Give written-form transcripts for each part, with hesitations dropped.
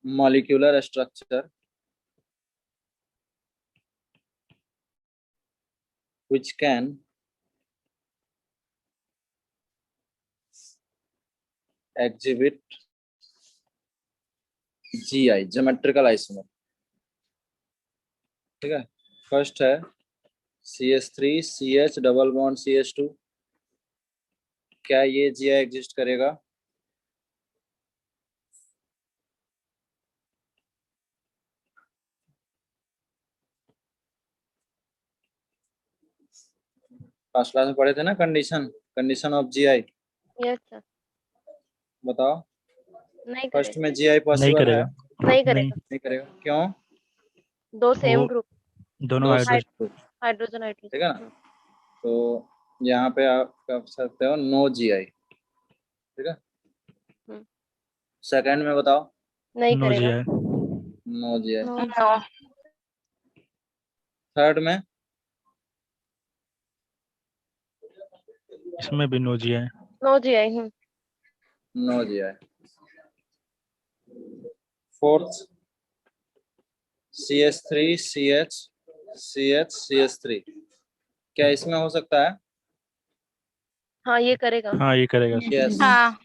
molecular structure which can exhibit GI, geometrical isomer। ठीक है, first है CH3CH डबल बॉन्ड CH2। क्या ये GI एग्जिस्ट करेगा? फर्स्ट क्लास में पढ़े थे ना, condition of GI। Yes sir. बताओ। नहीं फर्स्ट में करेगा। GI पॉसिबल है? नहीं करेगा। नहीं करेगा, क्यों? दो सेम ग्रुप, दोनों हाइड्रोजन ठीक हाइड्रोजन। है ना, तो यहाँ पे आप कर सकते हो नो GI। ठीक है, सेकंड में बताओ। नहीं करेगा। No GI। नो। थर्ड में? इसमें भी no GI। No GI। No GI। Fourth CH3CH CH3, क्या इसमें हो सकता है? हाँ ये करेगा। हाँ ये करेगा। यस, हाँ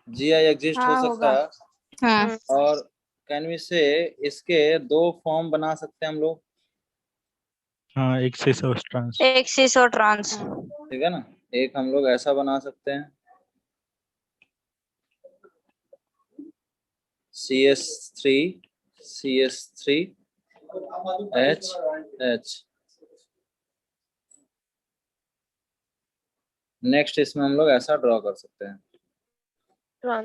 GI एग्जिस्ट हो सकता है। हाँ और कैन वी से इसके दो फॉर्म बना सकते हैं हम लोग। हाँ, एक सिस और ट्रांस। एक सिस और ट्रांस। ठीक है ना, एक हम लोग ऐसा बना सकते हैं CH3CH3H। नेक्स्ट इसमें हम लोग ऐसा ड्रॉ कर सकते हैं।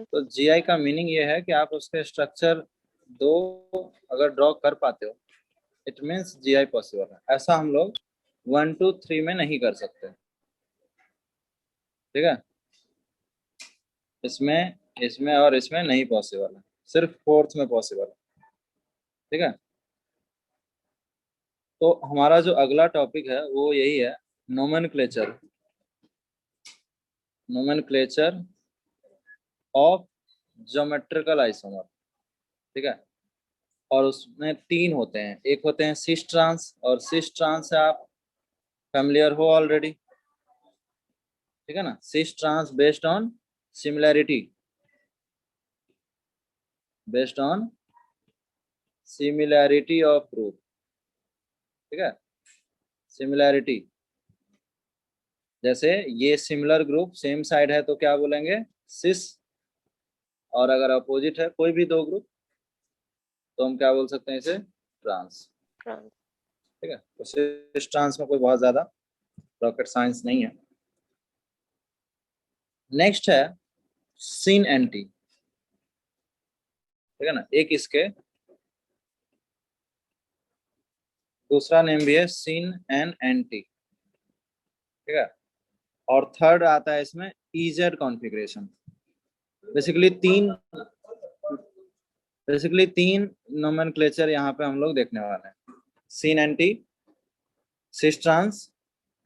तो GI का मीनिंग ये है कि आप उसके स्ट्रक्चर दो अगर ड्रॉ कर पाते हो, इट मीन्स GI पॉसिबल है। ऐसा हम लोग 1 2 3 में नहीं कर सकते। ठीक है, इसमें इसमें और इसमें नहीं पॉसिबल है, सिर्फ फोर्थ में पॉसिबल है। ठीक है, तो हमारा जो अगला टॉपिक है वो यही है, nomenclature. Nomenclature of geometrical isomer. ठीक है, और उसमें तीन होते हैं, एक होते हैं सिस ट्रांस, और सिस ट्रांस से आप फैमिलियर हो ऑलरेडी। ठीक है ना, cis trans based on similarity, based on similarity of group. ठीक है, सिमिलैरिटी, जैसे ये सिमिलर ग्रुप सेम साइड है तो क्या बोलेंगे? सिस। और अगर अपोजिट है कोई भी दो ग्रुप तो हम क्या बोल सकते हैं? इसे ट्रांस। ठीक है, तो सिस ट्रांस में कोई बहुत ज्यादा रॉकेट साइंस नहीं है। नेक्स्ट है सिन एंटी। ठीक है ना, एक इसके दूसरा नेम भी है सिन एंड एंटी। ठीक है, और थर्ड आता है इसमें EZ कॉन्फ़िगरेशन। बेसिकली तीन नोमेनक्लेचर यहाँ पे हम लोग देखने वाले हैं, syn anti, cis trans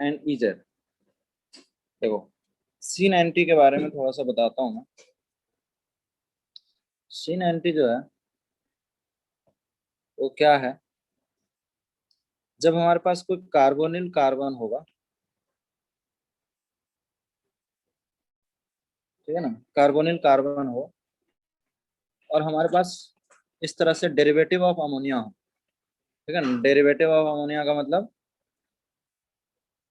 and EZ। देखो, सिन एंटी के बारे में थोड़ा सा बताता हूँ मैं। सिन एंटी जो है वो क्या है? जब हमारे पास कोई कार्बोनिल कार्बन होगा, ठीक है ना, कार्बोनिल कार्बन हो और हमारे पास इस तरह से डेरिवेटिव ऑफ अमोनिया हो। ठीक है ना, डेरिवेटिव ऑफ अमोनिया का मतलब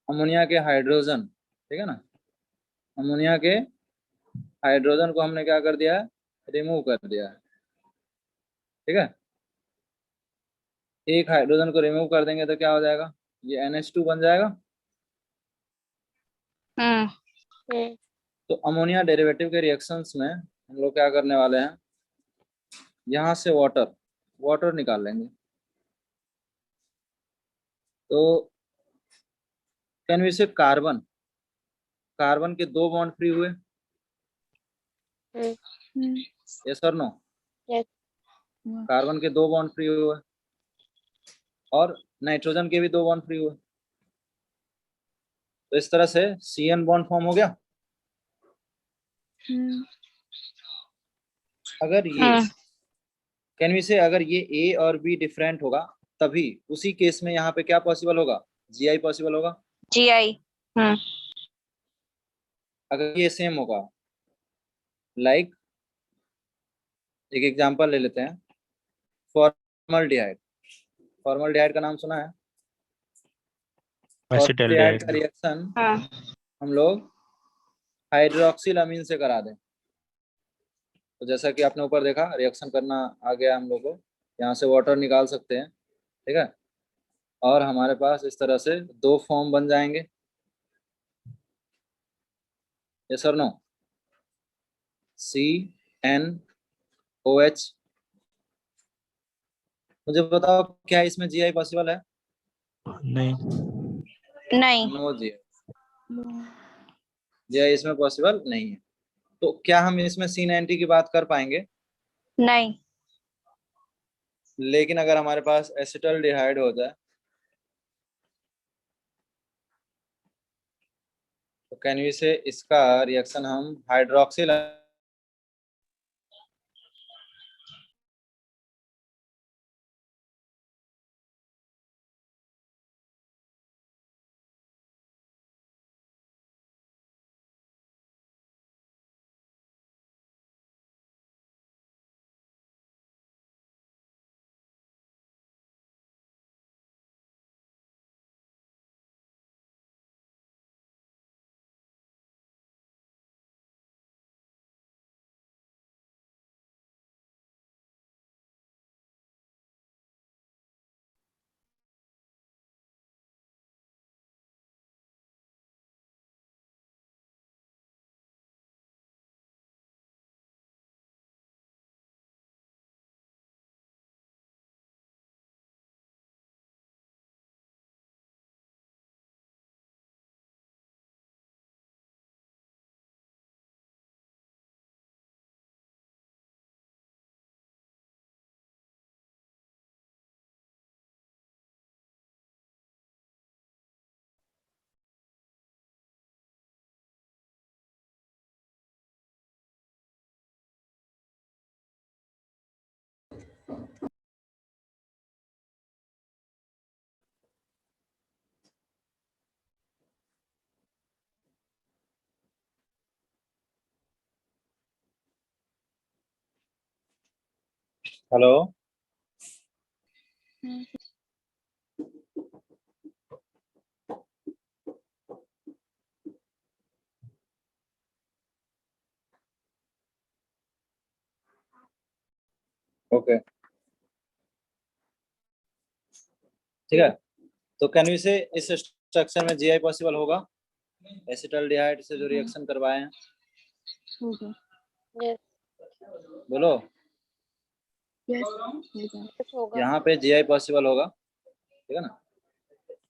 अमोनिया के हाइड्रोजन। ठीक है ना, अमोनिया के हाइड्रोजन को हमने क्या कर दिया है? रिमूव कर दिया है। ठीक है, एक हाइड्रोजन को रिमूव कर देंगे तो क्या हो जाएगा? ये NH2 बन जाएगा। तो अमोनिया डेरिवेटिव के रिएक्शंस में हम लोग क्या करने वाले हैं? यहाँ से वाटर निकाल लेंगे। तो कैन वी से कार्बन के दो बॉन्ड फ्री हुए, यस और नो? कार्बन के दो बॉन्ड फ्री हुए और नाइट्रोजन के भी दो बॉन्ड फ्री हुए। तो इस तरह से CN बॉन्ड फॉर्म हो गया। अगर ये कैन वी से अगर ये ए और बी डिफरेंट होगा तभी उसी केस में यहाँ पे क्या पॉसिबल होगा, जीआई पॉसिबल होगा। GI। हम्म। अगर ये सेम होगा, लाइक एक एग्जांपल ले लेते हैं, फॉर्मल्डिहाइड। फॉर्मल्डिहाइड का नाम सुना है। Formaldehyde acetaldehyde. का रिएक्शन हाँ। हम लोग हाइड्रोक्सिल अमीन से करा दें, तो जैसा कि आपने ऊपर देखा रिएक्शन करना आ गया हम लोग को, यहाँ से वाटर निकाल सकते हैं, ठीक है। और हमारे पास इस तरह से दो फॉर्म बन जाएंगे। यस और नो, CnOH। मुझे बताओ क्या इसमें जीआई पॉसिबल है। नहीं। नहीं। नो जीआई, जीआई इसमें पॉसिबल नहीं है। तो क्या हम इसमें C90 की बात कर पाएंगे। नहीं। लेकिन अगर हमारे पास एसिटल्डिहाइड हो जाए तो कैन वी से इसका रिएक्शन हम हाइड्रोक्सिल। हेलो। ओके, ठीक है। तो कैन वी से इस स्ट्रक्चर में जीआई पॉसिबल होगा, एसिटल्डिहाइड से जो रिएक्शन करवाए हैं। यस बोलो, यस होगा। यहाँ पे जीआई पॉसिबल होगा, ठीक है ना।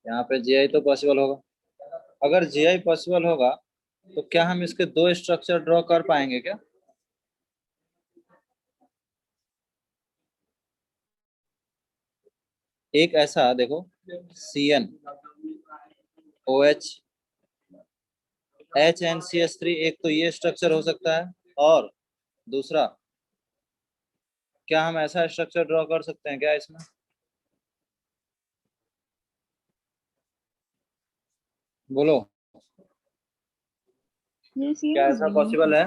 यहाँ पे जीआई तो पॉसिबल होगा। अगर जीआई पॉसिबल होगा तो क्या हम इसके दो स्ट्रक्चर ड्रॉ कर पाएंगे क्या। एक ऐसा देखो, CnOH HNCH3, एक तो ये स्ट्रक्चर हो सकता है, और दूसरा क्या हम ऐसा स्ट्रक्चर ड्रॉ कर सकते हैं क्या इसमें। बोलो, क्या ऐसा पॉसिबल है।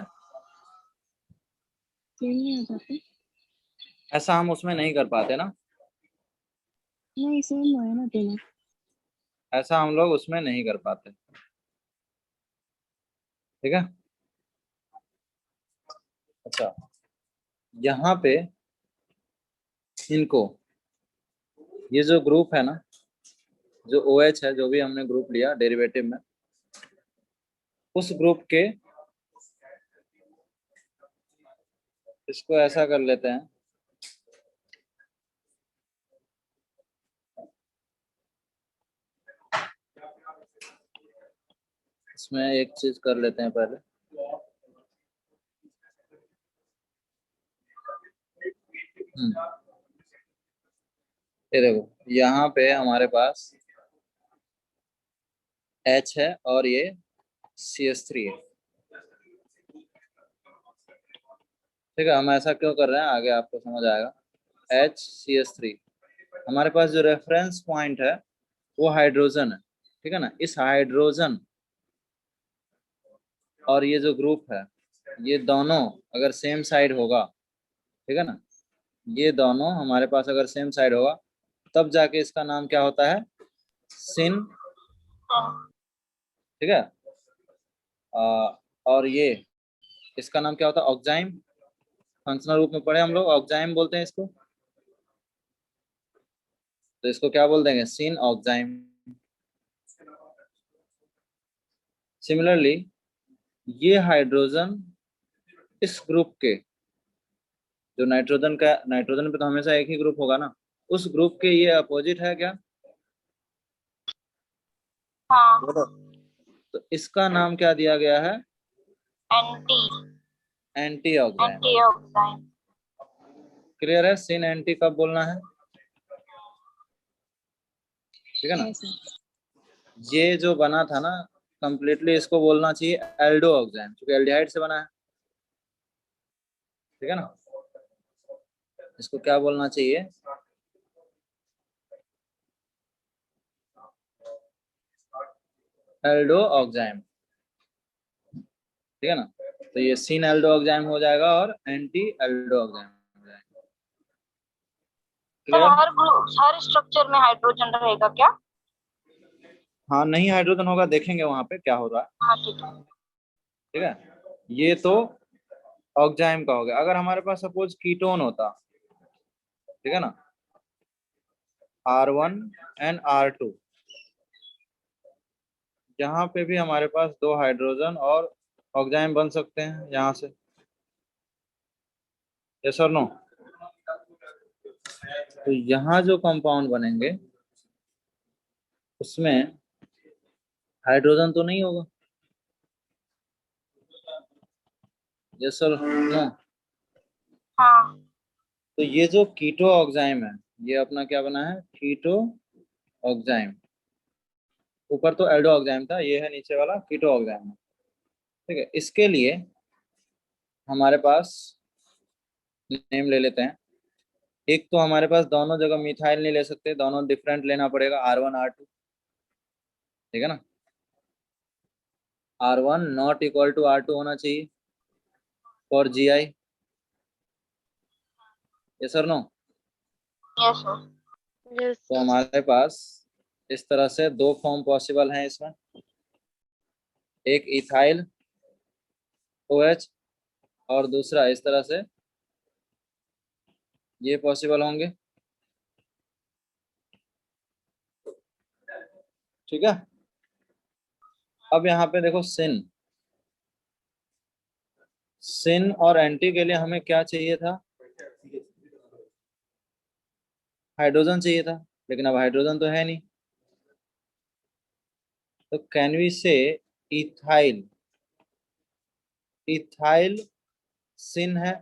ऐसा हम उसमें नहीं कर पाते ना, नहीं सेम है ना तीनों। ऐसा हम लोग उसमें नहीं कर पाते, ठीक है। अच्छा, यहाँ पे इनको, ये जो ग्रुप है ना, जो OH है, जो भी हमने ग्रुप लिया डेरिवेटिव में, उस ग्रुप के, इसको ऐसा कर लेते हैं, इसमें एक चीज कर लेते हैं पहले। ये देखो, यहाँ पे हमारे पास H है और ये CH3 है, ठीक है। हम ऐसा क्यों कर रहे हैं आगे आपको समझ आएगा। HCH3। हमारे पास जो रेफरेंस पॉइंट है वो हाइड्रोजन है, ठीक है ना। इस हाइड्रोजन और ये जो ग्रुप है, ये दोनों अगर सेम साइड होगा, ठीक है ना, ये दोनों हमारे पास अगर सेम साइड होगा तब जाके इसका नाम क्या होता है, सिन, ठीक है। और ये इसका नाम क्या होता है, ऑक्जाइम। फंक्शनल रूप में पढ़े हम लोग, ऑक्जाइम बोलते हैं इसको। तो इसको क्या बोल देंगे, सिन ऑक्जाइम। सिमिलरली ये हाइड्रोजन इस ग्रुप के, जो नाइट्रोजन का, नाइट्रोजन पे तो हमेशा एक ही ग्रुप होगा ना, उस ग्रुप के ये अपोजिट है क्या, हाँ। बोलो। तो इसका नाम क्या दिया गया है, anti anti oxide. Anti oxide. Clear है, सिन एंटी कब बोलना है, ठीक है ना। Yes, sir. ये जो बना था ना कंप्लीटली, इसको बोलना चाहिए एल्डो ऑक्साइड, क्योंकि एल्डिहाइड से बना है, ठीक है ना। इसको क्या बोलना चाहिए, एल्डो ऑक्साइड, ठीक है ना। तो ये सिन एल्डो ऑक्साइड हो जाएगा और एंटी एल्डो ऑक्साइड हो जाएगा। Sir clear. हर स्ट्रक्चर में हाइड्रोजन रहेगा क्या? हाँ, नहीं हाइड्रोजन होगा, देखेंगे वहां पे क्या हो रहा है, हाँ ठीक है। ठीक है। ये तो ऑक्जाइम का हो गया। अगर हमारे पास सपोज कीटोन होता, ठीक है ना, R1 एंड R2, यहाँ पे भी हमारे पास दो हाइड्रोजन और ऑक्जाइम बन सकते हैं यहाँ से, यस और नो। तो यहाँ जो कंपाउंड बनेंगे उसमें हाइड्रोजन तो नहीं होगा, यस और नो। हाँ। तो ये जो कीटो ऑक्जाइम है, ये अपना क्या बना है, कीटो ऑक्जाइम। ऊपर तो एल्डो ऑक्जाइम था, ये है नीचे वाला कीटो ऑक्जाइम, ठीक है। इसके लिए हमारे पास नेम ले लेते हैं। एक तो हमारे पास दोनों जगह मिथाइल नहीं ले सकते, दोनों डिफरेंट लेना पड़ेगा, R1 R2, ठीक है ना। R1 not equal to R2 होना चाहिए for GI, yes sir no. Yes sir. Yes. तो हमारे पास इस तरह से दो फॉर्म पॉसिबल हैं इसमें, एक इथाइल OH और दूसरा इस तरह से, ये पॉसिबल होंगे, ठीक है। अब यहाँ पे देखो सिन, सिन और एंटी के लिए हमें क्या चाहिए था, हाइड्रोजन चाहिए था, लेकिन अब हाइड्रोजन तो है नहीं। तो कैन वी से इथाइल, इथाइल सिन है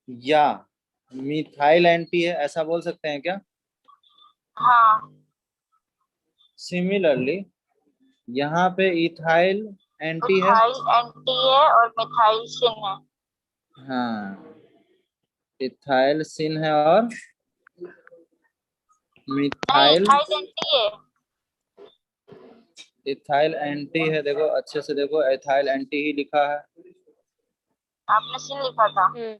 या मिथाइल एंटी है, ऐसा बोल सकते हैं क्या। हाँ। सिमिलरली यहाँ पे इथाइल एंटी है, मिथाइल एंटी है और मिथाइल सिन है। हाँ, इथाइल सिन है और नहीं, मिथाइल, इथाइल एंटी है। इथाइल एंटी है। देखो अच्छे से देखो, इथाइल एंटी ही लिखा है, आपने सिन लिखा था।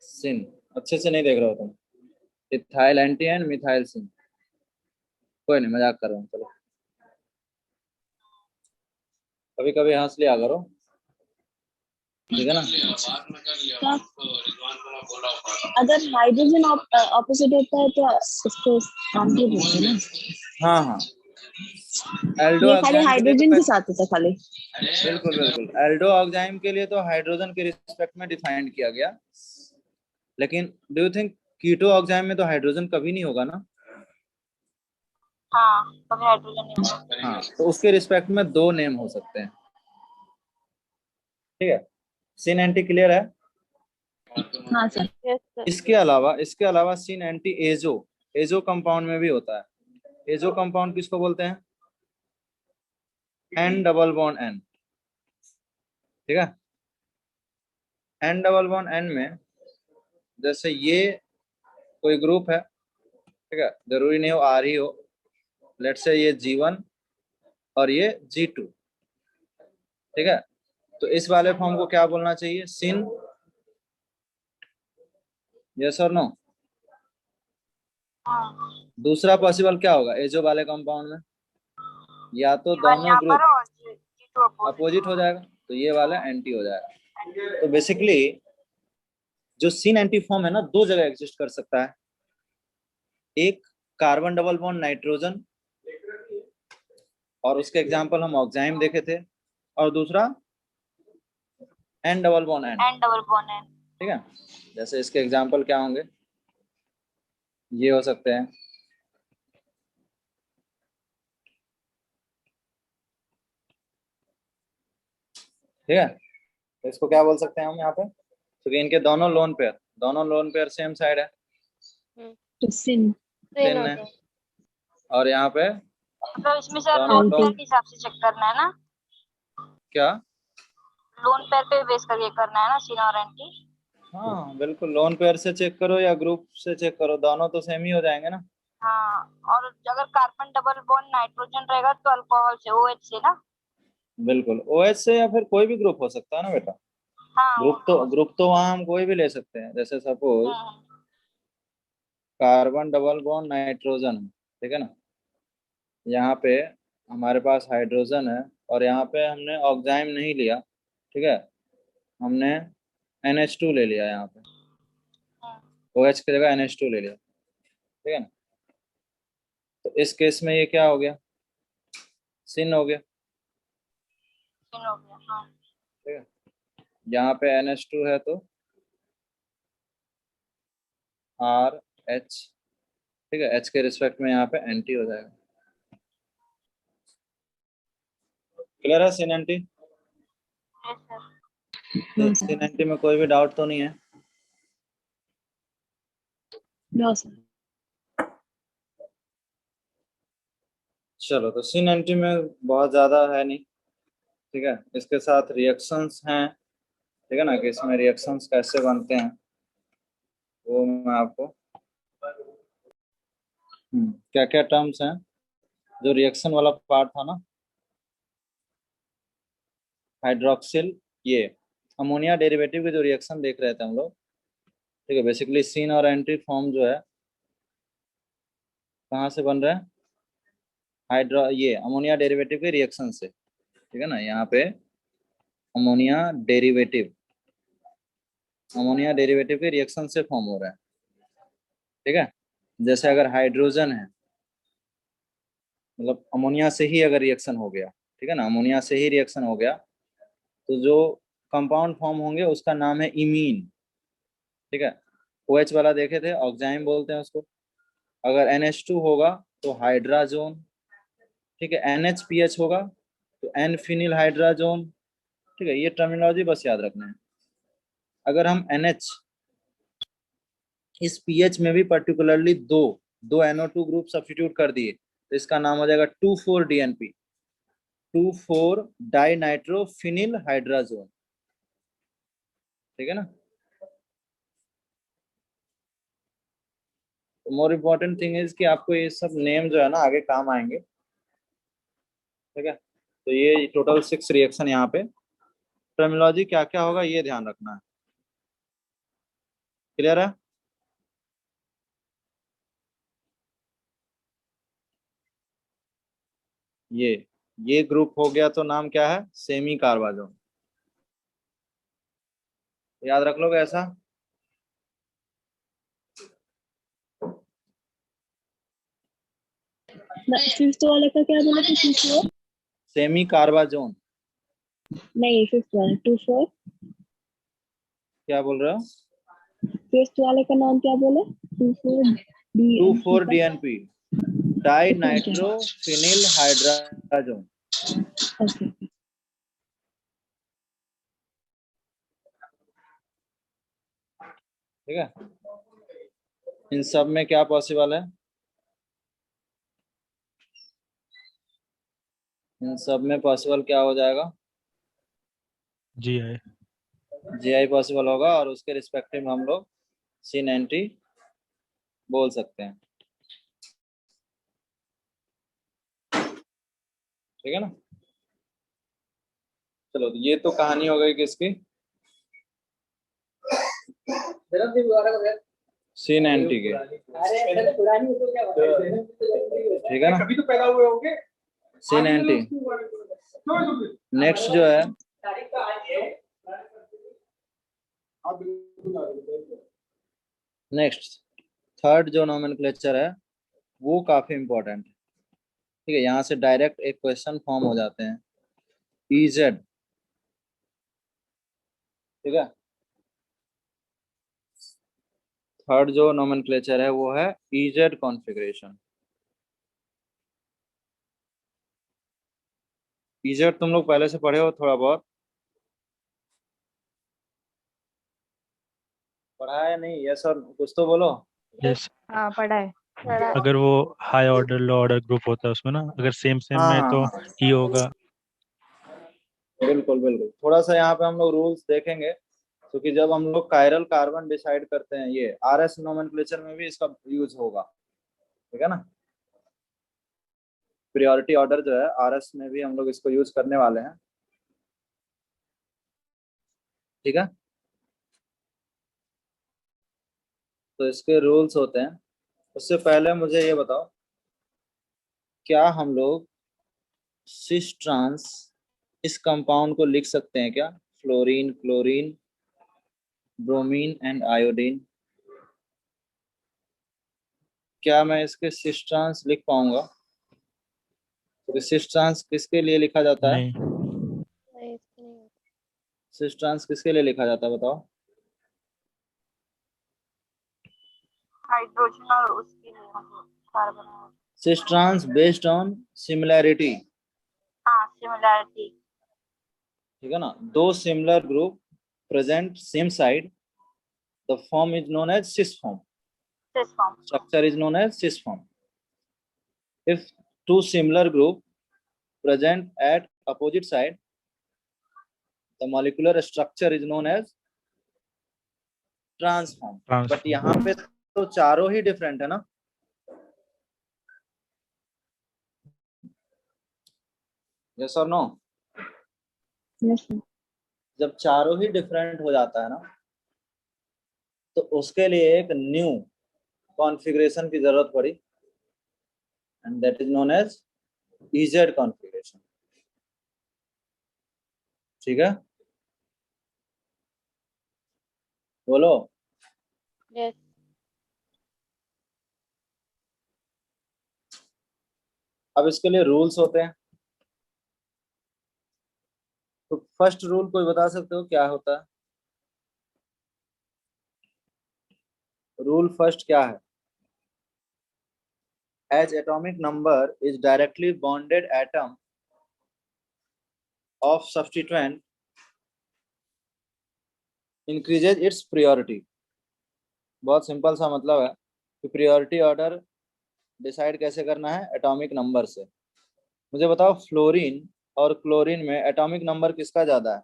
सिन अच्छे से नहीं देख रहे हो तुम। इथाइल एंटी एंड मिथाइल सिन, कोई नहीं, मजाक कर रहा हूँ, चलो कभी कभी हंस लिया करो, ठीक है ना। क्या अगर हाइड्रोजन ऑपोजिट होता है तो इसको एंटी बोलते हैं ना। हाँ हाँ, एल्डो ये खाली ऑक्साइड के लिए तो हाइड्रोजन के साथ होता है खाली। बिल्कुल बिल्कुल, एल्डो ऑक्साइड के लिए तो हाइड्रोजन के रिस्पेक्ट में डिफाइंड किया गया, लेकिन do you think keto oxide में तो हाइड्रोजन कभी नहीं होगा ना। हाँ, कभी हाइड्रोजन नहीं होगा। हाँ, तो उसके रिस्पेक्ट में दो नेम हो सकते हैं, ठीक है। सिन एंटी क्लियर है। हाँ सर। Yes sir. इसके अलावा सिन एंटी एजो, एजो कंपाउंड में भी होता है। एजो कंपाउंड किसको बोलते हैं, N डबल बॉन्ड N, ठीक है। N डबल बॉन्ड N में जैसे ये कोई ग्रुप है, ठीक है, जरूरी नहीं हो आर ही हो, लेट्स से ये G1 और ये G2, ठीक है, तो इस वाले फॉर्म को क्या बोलना चाहिए, सिन, यस और नो। हाँ, दूसरा पॉसिबल क्या होगा एजो वाले कंपाउंड में, या तो G1 दोनों यहाँ पर ग्रुप और G2 अपोजिट हो जाएगा, तो ये वाला एंटी हो जाएगा। तो बेसिकली जो सिन एंटी फॉर्म है ना, दो जगह एग्जिस्ट कर सकता है, एक कार्बन डबल बॉन्ड नाइट्रोजन, और उसके एग्जांपल हम ऑक्साइम देखे थे, और दूसरा N double bond N, and double bond N. ठीक है। जैसे इसके एग्जांपल क्या होंगे, ये हो सकते हैं, ठीक है, तो इसको क्या बोल सकते हैं हम यहाँ पे, क्योंकि इनके दोनों लोन पेयर सेम साइड है, तो सिन सेम सिन होता है, है। और यहाँ पे मतलब इसमें सर दोनों लोन लोन, पेयर के हिसाब से चेक करना है ना, क्या, लोन पेयर पे बेस करके करना है ना सिन और एंटी। हाँ बिल्कुल, लोन पेयर से चेक करो या ग्रुप से चेक करो, दोनों तो सेम ही हो जाएंगे ना। हाँ, और अगर कार्बन डबल बॉन्ड नाइट्रोजन रहेगा तो अल्कोहल से, OH से ना। बिल्कुल, OH से, या फिर कोई भी ग्रुप हो सकता है ना बेटा, हाँ, वो तो हो ग्रुप तो वहां हम कोई भी ले सकते हैं, जैसे सपोज हम्म, कार्बन डबल बॉन्ड नाइट्रोजन, ठीक है ना, यहाँ पे हमारे पास हाइड्रोजन है, और यहाँ पे हमने ऑक्साइम नहीं लिया, ठीक है, हमने NH2 ले लिया, यहाँ पे OH की जगह NH2 ले लिया, ठीक है ना, तो इस केस में ये क्या हो गया, सिन हो गया, सिन हो गया। हाँ, ठीक है, यहाँ पे NH2 है तो RH, ठीक है, H के रिस्पेक्ट में यहाँ पे एंटी हो जाएगा। क्लियर है सिन एंटी, यस सर। हाँ सिन सर, एंटी में कोई भी डाउट तो नहीं है। No sir. चलो, तो सिन एंटी में बहुत ज्यादा है नहीं, ठीक है, इसके साथ रिएक्शंस हैं, ठीक है ना, कि इसमें रिएक्शंस कैसे बनते हैं वो मैं आपको, क्या क्या टर्म्स हैं, जो रिएक्शन वाला पार्ट था ना, हाइड्रोक्सिल, ये अमोनिया डेरिवेटिव के जो रिएक्शन देख रहे थे हम लोग, ठीक है, बेसिकली सिन और एंटी फॉर्म जो है कहाँ से बन रहा है, ये अमोनिया डेरिवेटिव के रिएक्शन से, ठीक है ना, यहाँ पे अमोनिया डेरिवेटिव के रिएक्शन से फॉर्म हो रहा है, ठीक है। जैसे अगर हाइड्रोजन है, मतलब अमोनिया से ही अगर रिएक्शन हो गया, ठीक है ना, अमोनिया से ही रिएक्शन हो गया, तो जो कंपाउंड फॉर्म होंगे उसका नाम है इमीन, ठीक है। OH वाला देखे थे, ऑक्साइम बोलते हैं उसको। अगर NH2 होगा तो हाइड्राजोन, ठीक है, NHPH होगा तो एन फिनिल हाइड्राजोन, ठीक है, ये टर्मिनोलॉजी बस याद रखना है। अगर हम NH इस पीएच में भी पर्टिकुलरली दो दो NO2 ग्रुप सब्स्टिट्यूट कर दिए, तो इसका नाम हो जाएगा 2,4-DNP, 2,4 die nitro phenyl hydrazone, ठीक है ना। मोर इम्पोर्टेंट थिंग इज कि आपको ये सब नेम जो है ना आगे काम आएंगे, ठीक है। तो ये टोटल 6 रिएक्शन यहाँ पे, टर्मिनोलॉजी क्या क्या होगा ये ध्यान रखना है। क्लियर है। ये ग्रुप हो गया तो नाम क्या है, सेमी कार्बाजोन, याद रख लोगे ऐसा। फिफ्थ वाले का क्या बोला था, 2,4? सेमी कार्बाजोन, नहीं, फिफ्थ वाला 2,4। क्या बोल रहे हो, फिफ्थ वाले का नाम क्या बोले? 2,4 2,4-DNP di nitro phenyl hydrazone, okay. ठीक है। इन सब में क्या पॉसिबल है, इन सब में पॉसिबल क्या हो जाएगा, GI। GI पॉसिबल होगा, और उसके रिस्पेक्टिव हम लोग C90 बोल सकते हैं, ठीक है ना। चलो तो ये तो कहानी हो गई किसकी, C90 के, ठीक है ना। कभी तो पैदा हुए होंगे। C90 नेक्स्ट जो है नेक्स्ट थर्ड जो नोमेनक्लेचर है वो काफी इंपॉर्टेंट है, ठीक है। यहाँ से डायरेक्ट एक क्वेश्चन फॉर्म हो जाते हैं, EZ, ठीक है। थर्ड जो नोमेनक्लेचर है वो है EZ कॉन्फ़िगरेशन। EZ तुम लोग पहले से पढ़े हो थोड़ा बहुत, पढ़ा है नहीं, यस और कुछ तो बोलो। यस, हाँ पढ़ा है। पढ़ा है। अगर वो high order low order group होता है उसमें ना, अगर सेम सेम हाँ में हाँ तो हाँ, ई होगा। बिल्कुल बिल्कुल। थोड़ा सा यहाँ पे हम लोग रूल्स देखेंगे, क्योंकि जब हम लोग कायरल कार्बन डिसाइड करते हैं, ये RS नोमेनक्लेचर में भी इसका यूज होगा, ठीक है ना। प्रियोरिटी ऑर्डर जो है RS में भी हम लोग इसको यूज करने वाले हैं, ठीक है। तो इसके रूल्स होते हैं। उससे पहले मुझे ये बताओ, क्या हम लोग सिस ट्रांस इस कंपाउंड को लिख सकते हैं क्या, fluorine, chlorine, bromine and iodine? क्या मैं इसके सिस ट्रांस लिख पाऊंगा? तो सिस ट्रांस किसके लिए लिखा जाता है? नहीं, नहीं, इसकी नहीं होती। सिस ट्रांस किसके लिए लिखा जाता है बताओ? हाइड्रोजन और उसकी carbon. Cis trans based on similarity, हाँ सिमिलैरिटी। ठीक है ना। दो similar group present same side, the form is known as cis form, cis form. structure is known as cis form. If two similar group present at opposite side, the molecular structure is known as transform. Transform. But यहाँ पे तो चारों ही different है ना, yes और no? Yes, sir. जब चारों ही different हो जाता है ना, तो उसके लिए एक न्यू कॉन्फ़िगरेशन की जरूरत पड़ी, and that is known as EZ configuration, ठीक है। बोलो। यस। अब इसके लिए रूल्स होते हैं, तो फर्स्ट रूल कोई बता सकते हो क्या होता है? रूल फर्स्ट क्या है? As atomic number is directly bonded atom of substituent increases its priority. बहुत सिंपल सा मतलब है कि प्रियोरिटी ऑर्डर डिसाइड कैसे करना है, एटॉमिक नंबर से। मुझे बताओ, फ्लोरीन और क्लोरीन में एटॉमिक नंबर किसका ज्यादा है?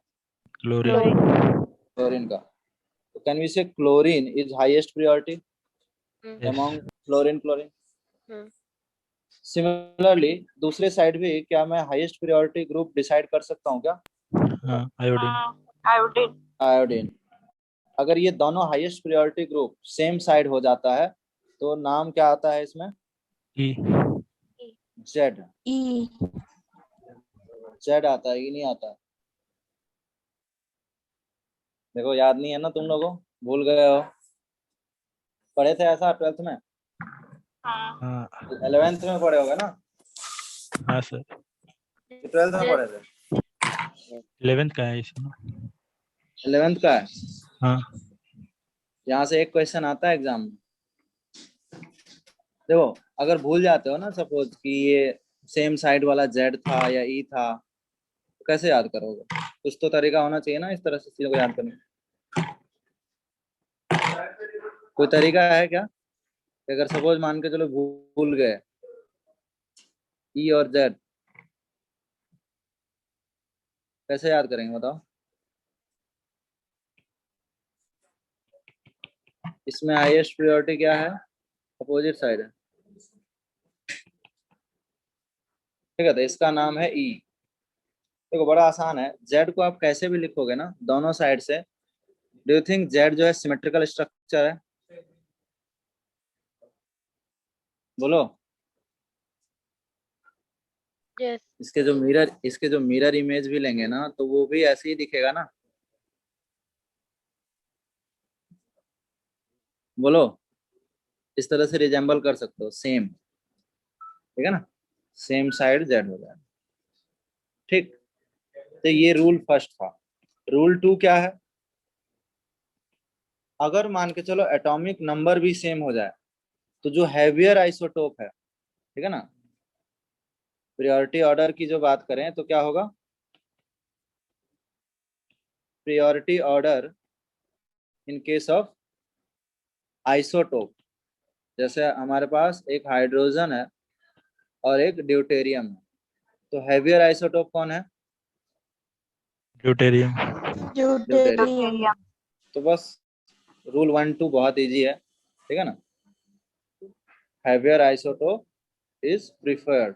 क्लोरीन। क्लोरीन का। तो कैन वी से chlorine is highest priority yes. Among fluorine chlorine? Hmm. Similarly दूसरे साइड भी क्या मैं हाईएस्ट प्रियोरिटी ग्रुप डिसाइड कर सकता हूँ क्या? हाँ, आयोडीन। आयोडीन। आयोडीन। अगर ये दोनों highest priority group same side हो जाता है तो नाम क्या आता है इसमें? ई। जेड। E. जेड आता है, ई नहीं आता। देखो याद नहीं है ना तुम लोगों, भूल गए हो, पढ़े थे ऐसा 12th में, हाँ 11th में पढ़े होगे ना, हाँ सर, 12th में पढ़े थे? 11th का है इसमें। 11th का है। हाँ यहाँ से एक क्वेश्चन आता है एग्जाम में। देखो अगर भूल जाते हो ना, सपोज कि ये सेम साइड वाला जेड था या ई था, तो कैसे याद करोगे? कुछ तो तरीका होना चाहिए ना इस तरह से चीजों को याद करने का। कोई तरीका है क्या कि अगर सपोज मान के चलो भूल गए ई और जेड, कैसे याद करेंगे बताओ? इसमें हाईएस्ट प्रायोरिटी क्या है? अपोजिट साइड है, ठीक है, तो इसका नाम है ई। देखो बड़ा आसान है, जेड को आप कैसे भी लिखोगे ना दोनों साइड से। डू यू थिंक जेड जो है सिमेट्रिकल स्ट्रक्चर है? बोलो। यस। इसके जो मिरर इमेज भी लेंगे ना तो वो भी ऐसे ही दिखेगा ना। बोलो, इस तरह से रिजेंबल कर सकते हो, सेम, ठीक है ना, सेम साइड जेड हो जाएगा। ठीक, तो ये रूल फर्स्ट था। रूल टू क्या है? अगर मान के चलो एटॉमिक नंबर भी सेम हो जाए तो जो हैवियर आइसोटोप है, ठीक है ना, प्रायोरिटी ऑर्डर की जो बात करें तो क्या होगा? Priority order in case of isotope, जैसे हमारे पास एक हाइड्रोजन है और एक ड्यूटेरियम है, तो हैवियर आइसोटोप कौन है? ड्यूटेरियम। ड्यूटेरियम। ड्यूटेरियम। तो बस रूल 1 2 बहुत इजी है, ठीक है ना, हैवियर आइसोटोप इज प्रिफर्ड,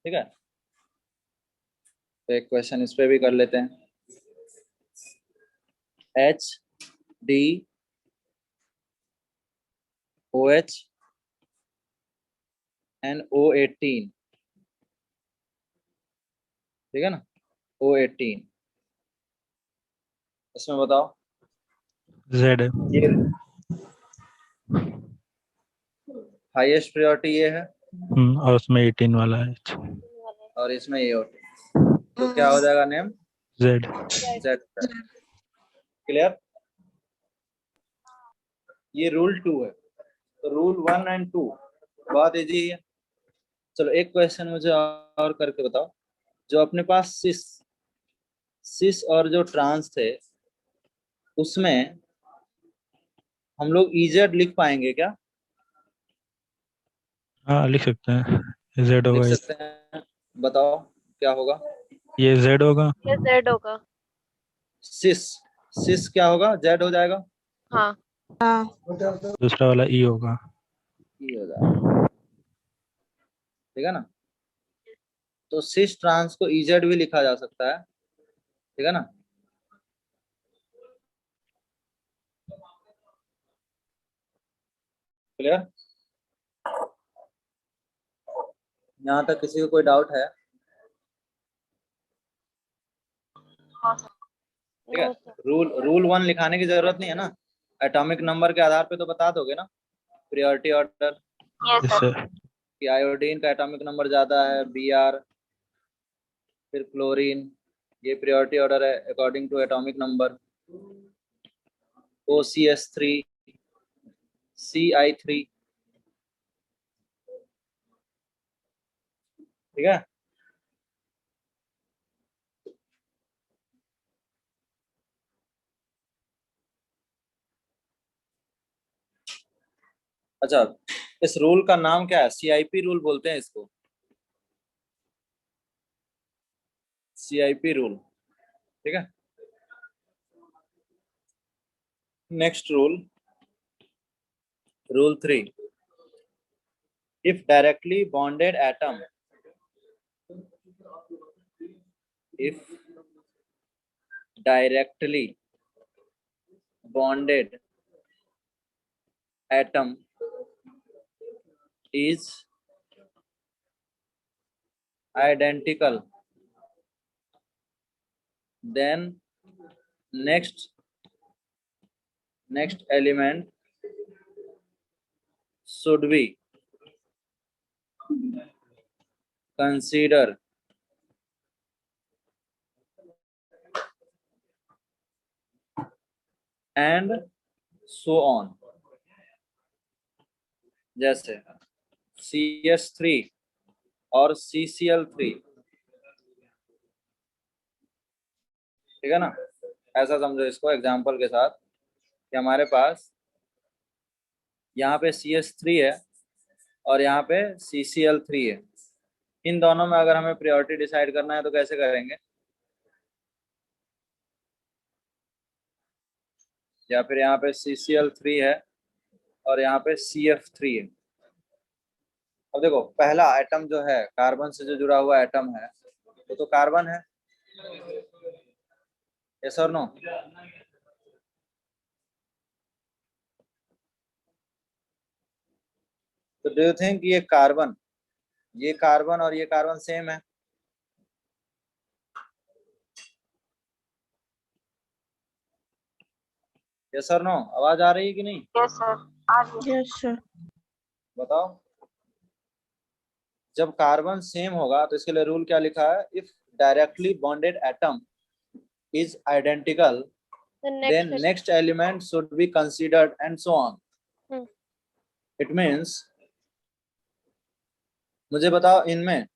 ठीक है। तो एक क्वेश्चन इस पे भी कर लेते हैं। H D O H NO18, ठीक है ना, O18, इसमें बताओ। जेड है। ये हाईएस्ट प्रायोरिटी ये है और उसमें 18 वाला है। और इसमें ये होती है, तो क्या हो जाएगा नेम? जेड। जेड। क्लियर? ये रूल 2 है। तो रूल 1 एंड 2 बहुत इजी है। चलो एक क्वेश्चन मुझे और करके बताओ। जो अपने पास सिस सिस और जो ट्रांस थे उसमें हम लोग इजेड लिख पाएंगे क्या? हाँ लिख सकते हैं, जेड लिख होगा ये। सकते हैं, बताओ क्या होगा? ये जेड होगा। ये जेड होगा। सिस सिस क्या होगा? जेड हो जाएगा। हाँ। दूसरा वाला ई होगा। ये हो जाएगा, ठीक है ना। तो सिस ट्रांस को इजेड भी लिखा जा सकता है, ठीक है ना। क्लियर? यहाँ तक किसी को कोई डाउट है? ठीक है, नो सर। रूल 1 लिखाने की जरूरत नहीं है ना, एटॉमिक नंबर के आधार पे तो बता दोगे ना priority order, yes yes sir. Sir. कि आयोडीन का एटॉमिक नंबर ज्यादा है Br, फिर क्लोरीन, ये प्रायोरिटी ऑर्डर है according to atomic number. OCS3, Ci3, ठीक है। अच्छा, इस रूल का नाम क्या है? CIP रूल बोलते हैं इसको, CIP रूल, ठीक है। Next rule 3, if directly bonded atom, if directly bonded atom is identical, then next element should be considered and so on। जैसे CS3 और CCl3, ठीक है ना। ऐसा समझो इसको एग्जांपल के साथ कि हमारे पास यहाँ पे CS3 है और यहाँ पे CCl3 है। इन दोनों में अगर हमें प्रायोरिटी डिसाइड करना है तो कैसे करेंगे? या फिर यहाँ पे CCl3 है और यहाँ पे CF3 है। अब देखो पहला एटम जो है कार्बन से जो जुड़ा हुआ एटम है वो तो कार्बन है, यस और नो? तो डू यू थिंक ये कार्बन और ये कार्बन सेम है? यस और नो? आवाज आ रही है कि नहीं? यस सर, आ रही है। Yes sir. बताओ। जब कार्बन सेम होगा तो इसके लिए रूल क्या लिखा है? If directly bonded atom is identical The then next next element should be considered and so on. Hmm. It means, मुझे बताओ इनमें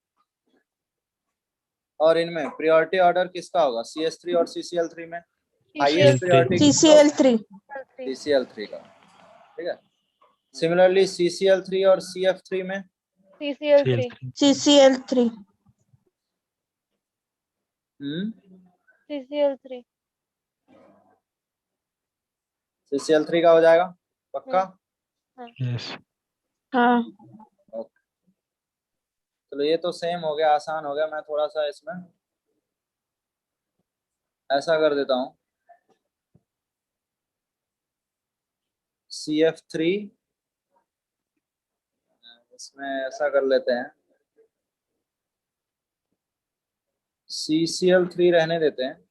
और इनमें प्रायोरिटी ऑर्डर किसका होगा? CS3 और CCl3 में हाईएस्ट प्रायोरिटी CCl3। CCl3 का, ठीक है। सिमिलरली CCl3 और CF3 में CCl3. CCl3। CCl3. CCl3 का हो जाएगा पक्का? यस। हाँ। ओके, चलो ये तो सेम हो गया, आसान हो गया। मैं थोड़ा सा इसमें ऐसा कर देता हूँ, CF3 इसमें ऐसा कर लेते हैं, CCl3 रहने देते हैं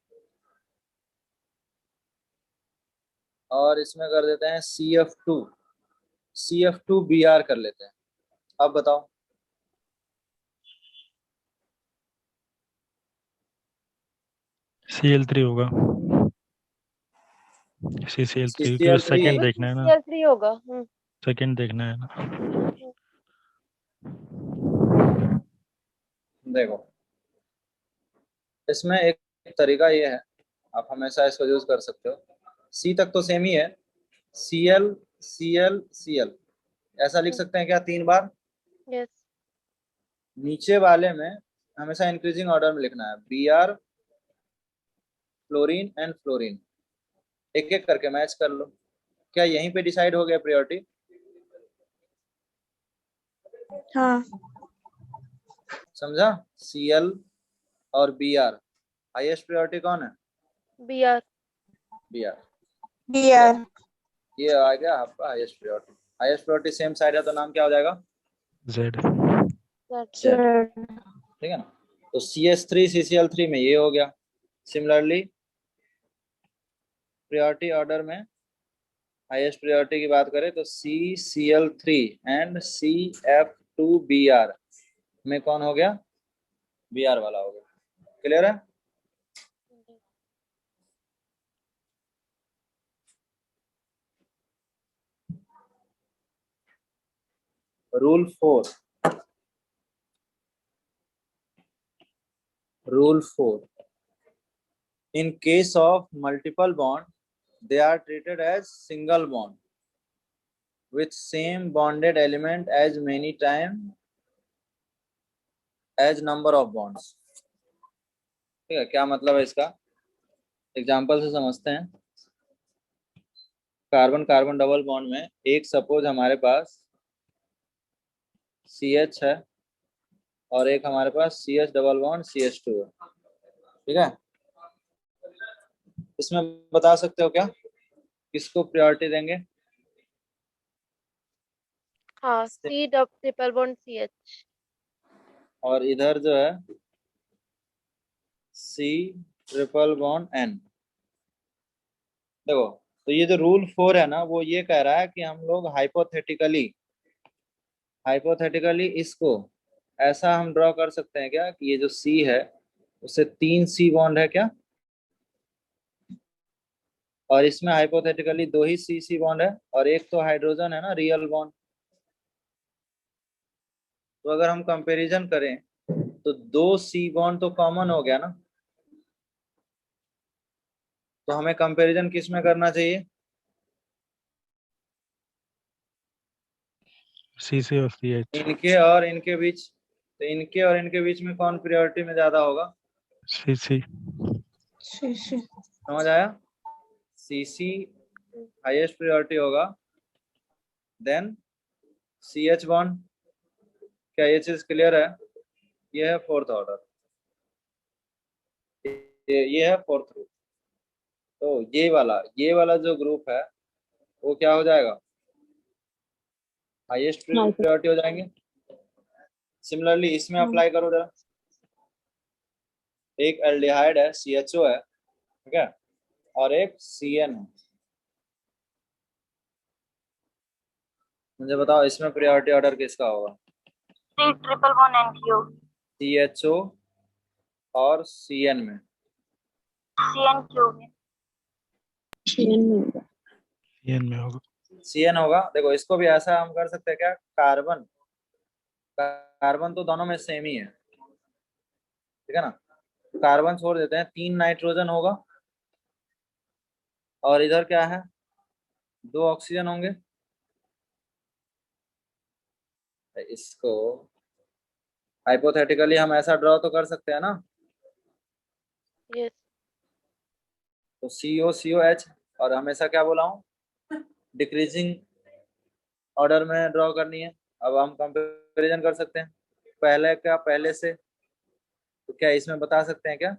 और इसमें कर देते हैं CF2Br कर लेते हैं। अब बताओ CL3 होगा। CCl3 क्योंकि CCl3 सेकंड देखना है ना, CCl3 होगा. सेकंड देखना है ना। देखो इसमें एक तरीका ये है, आप हमेशा इसको यूज कर सकते हो। C तक तो सेम ही है, Cl Cl Cl ऐसा लिख सकते हैं क्या 3 बार? Yes. नीचे वाले में हमेशा इंक्रीजिंग ऑर्डर में लिखना है, Br फ्लोरीन एंड फ्लोरीन, एक एक करके मैच कर लो। क्या यहीं पे डिसाइड हो गया प्रायोरिटी? हाँ। समझा? Cl और Br, हाईएस्ट प्रायोरिटी कौन है? Br. Br। Br। ये आ गया आपका highest priority. Highest priority same side है तो नाम क्या हो जाएगा? Z। ठीक है ना? तो CS3 CCl3 में ये हो गया। सिमिलरली प्रायोरिटी ऑर्डर में हाईएस्ट प्रायोरिटी की बात करें तो CCl3 एंड CF2Br में कौन हो गया? Br वाला हो गया। क्लियर है? Rule 4, in case of multiple bond they are treated as single bond with same bonded element as many times as number of bonds। ठीक है, क्या मतलब है इसका? एग्जांपल से समझते हैं। कार्बन कार्बन डबल बॉन्ड में एक सपोज हमारे पास CH है और एक हमारे पास CH डबल बॉन्ड CH2 है, ठीक है। इसमें बता सकते हो क्या किसको प्रायोरिटी देंगे? हाँ, C ट्रिपल बॉन्ड CH. और इधर जो है C ट्रिपल बॉन्ड N। देखो तो ये जो रूल 4 है ना वो ये कह रहा है कि हम लोग हाइपोथेटिकली इसको ऐसा हम ड्रॉ कर सकते हैं क्या कि ये जो C है उससे 3 C बॉन्ड है क्या, और इसमें हाइपोथेटिकली 2 ही C बॉन्ड है और एक तो हाइड्रोजन है ना रियल बॉन्ड। तो अगर हम कंपैरिजन करें तो 2 C बॉन्ड तो कॉमन हो गया ना, तो हमें कंपैरिजन किस में करना चाहिए? CC और CH। इनके और इनके बीच, तो इनके और इनके बीच में कौन प्रायोरिटी में ज्यादा होगा? CC। समझ आया? CC हाईएस्ट प्रायोरिटी होगा, देन CH बॉन्ड। क्या ये चीज क्लियर है? ये है फोर्थ ऑर्डर, ये है फोर्थ ग्रुप। तो ये वाला जो ग्रुप है वो क्या हो जाएगा? हाईएस्ट प्रायोरिटी हो जाएंगे। सिमिलरली इसमें अप्लाई करो जरा। एक एल्डिहाइड है, CHO है, ठीक है, और एक CN है। मुझे बताओ इसमें प्रायोरिटी ऑर्डर किसका होगा? C111NQ। CHO और CN में। CNQ में। CN में होगा। CN में होगा। CN होगा। देखो इसको भी ऐसा हम कर सकते हैं क्या, कार्बन तो दोनों में सेम ही है, ठीक है ना। कार्बन छोड़ देते हैं, 3 नाइट्रोजन होगा और इधर क्या है, 2 ऑक्सीजन होंगे। इसको हाइपोथेटिकली हम ऐसा ड्रॉ तो कर सकते हैं ना। Yes. तो COCOH, और हमेशा क्या बोला हूँ, डिक्रीजिंग ऑर्डर में ड्रॉ करनी है। अब हम कंपैरिजन कर सकते हैं पहले का पहले से। तो क्या इसमें बता सकते हैं क्या?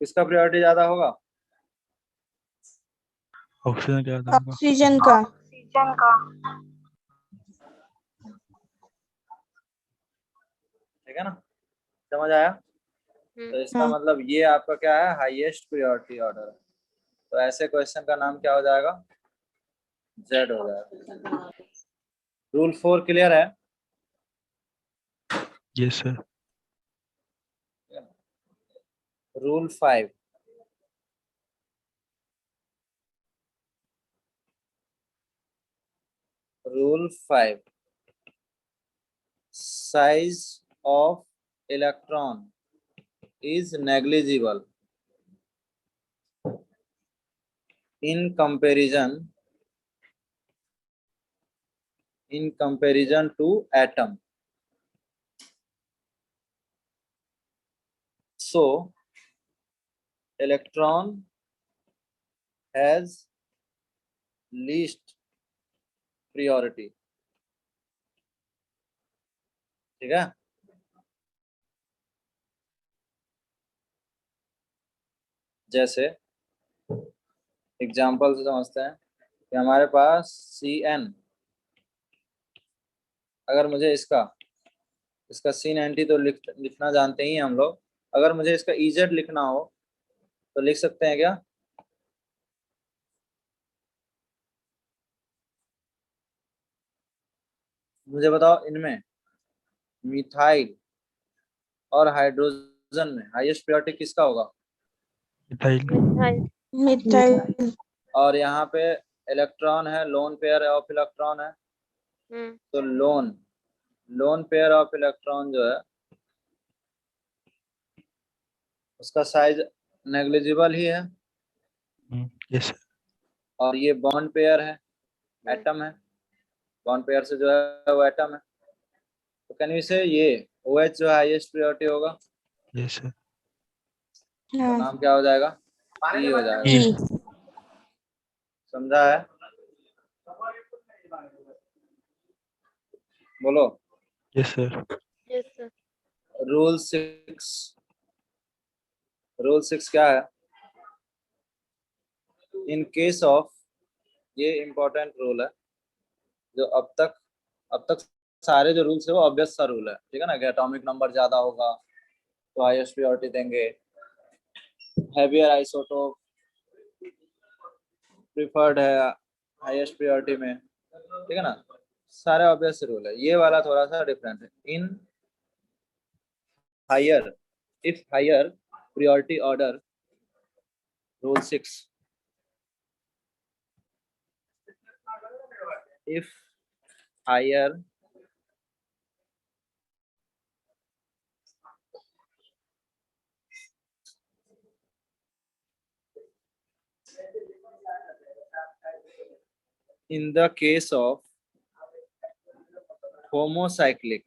किसका प्रायोरिटी ज्यादा होगा? ऑक्सीजन क्या होगा? ऑक्सीजन का। ऑक्सीजन का। ठीक है ना, समझ आया? तो इसका हाँ। मतलब ये आपका क्या है, हाईएस्ट प्रायोरिटी ऑर्डर है। तो ऐसे क्वेश्चन का नाम क्या हो जाएगा? Z हो जाएगा। रूल 4 क्लियर है? Yes sir. Rule 5, rule 5, size of electron is negligible in comparison to atom. So electron has least priority, ठीक है। जैसे एग्जाम्पल से समझते हैं कि हमारे पास CN, अगर मुझे इसका C90 तो लिखना जानते ही हैं हम लोग। अगर मुझे इसका EZ लिखना हो तो लिख सकते हैं क्या? मुझे बताओ इनमें मिथाइल और हाइड्रोजन में हाईएस्ट प्रायोरिटी किसका होगा? मिथाइल। Methyl. मिथाइल। और यहाँ पे इलेक्ट्रॉन है, लोन पेयर ऑफ इलेक्ट्रॉन है। तो लोन पेयर ऑफ इलेक्ट्रॉन जो है उसका साइज नेग्लिजिबल ही है। Yes sir. और ये बॉन्ड पेयर है, एटम है, बॉन्ड पेयर से जो है वो एटम है। तो कैन वी से ये OH जो है हाईएस्ट प्रायोरिटी होगा। Yes sir. तो हाँ। नाम क्या हो जाएगा? E हो जाएगा। ई। समझा है? बोलो। Yes sir. Yes, sir. Rule 6 क्या है? इन केस ऑफ, ये इंपॉर्टेंट रूल है जो अब तक सारे जो रूल्स है वो ऑब्वियस सा रूल है, ठीक है ना, कि एटॉमिक नंबर ज्यादा होगा तो हाईएस्ट प्रायोरिटी देंगे, हैवियर आइसोटोप प्रिफर्ड है हाईएस्ट प्रायोरिटी में, ठीक है ना, सारे ऑब्वियस रूल है। ये वाला थोड़ा सा डिफरेंट है। In higher, if higher priority order, rule 6, if higher in the case of homocyclic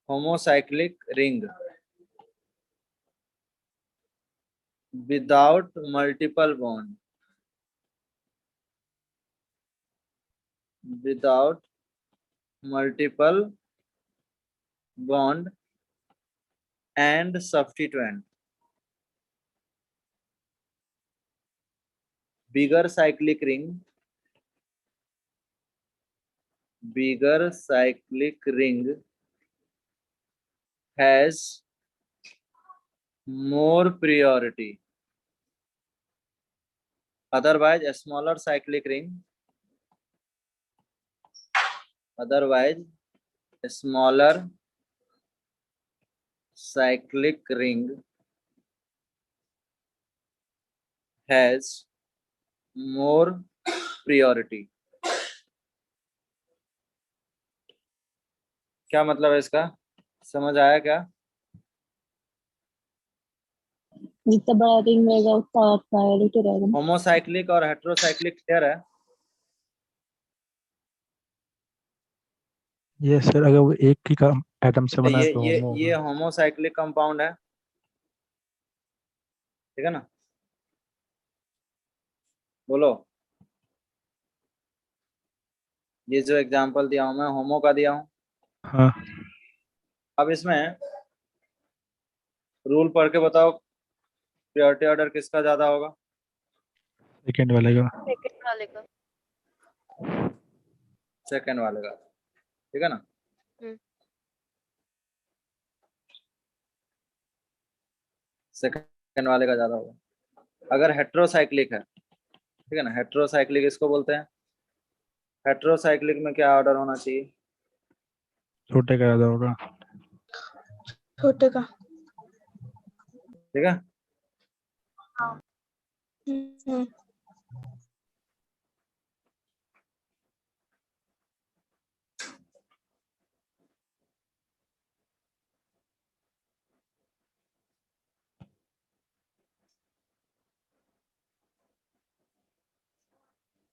homocyclic ring without multiple bond, without multiple bond and substituent. Bigger cyclic ring has more priority. Otherwise, a smaller cyclic ring has more priority. क्या मतलब है इसका? समझ आया क्या? जितना बड़ा ring रहेगा उतना प्रायोरिटी रहेगा ना। होमोसाइक्लिक और हेटेरोसाइक्लिक क्लियर है? ये सर अगर वो एक ही का एटम से बना है तो ये होमो ये होगा। होमोसाइक्लिक कंपाउंड है, ठीक है ना? बोलो, ये जो एग्जांपल दिया हूं मैं होमो का दिया हूं। हाँ अब इसमें रूल पढ़ के बताओ, प्रायोरिटी ऑर्डर किसका ज्यादा होगा? सेकेंड वाले का। सेकंड वाले का। सेकंड वाले का, ठीक है ना? हम्म। सेकंड वाले का ज्यादा होगा। अगर हेटेरोसाइक्लिक है, ठीक है ना, हेटेरोसाइक्लिक इसको बोलते हैं। हेटेरोसाइक्लिक में क्या ऑर्डर होना चाहिए? छोटे का ज्यादा होगा। छोटे का। ठीक है? हम्म।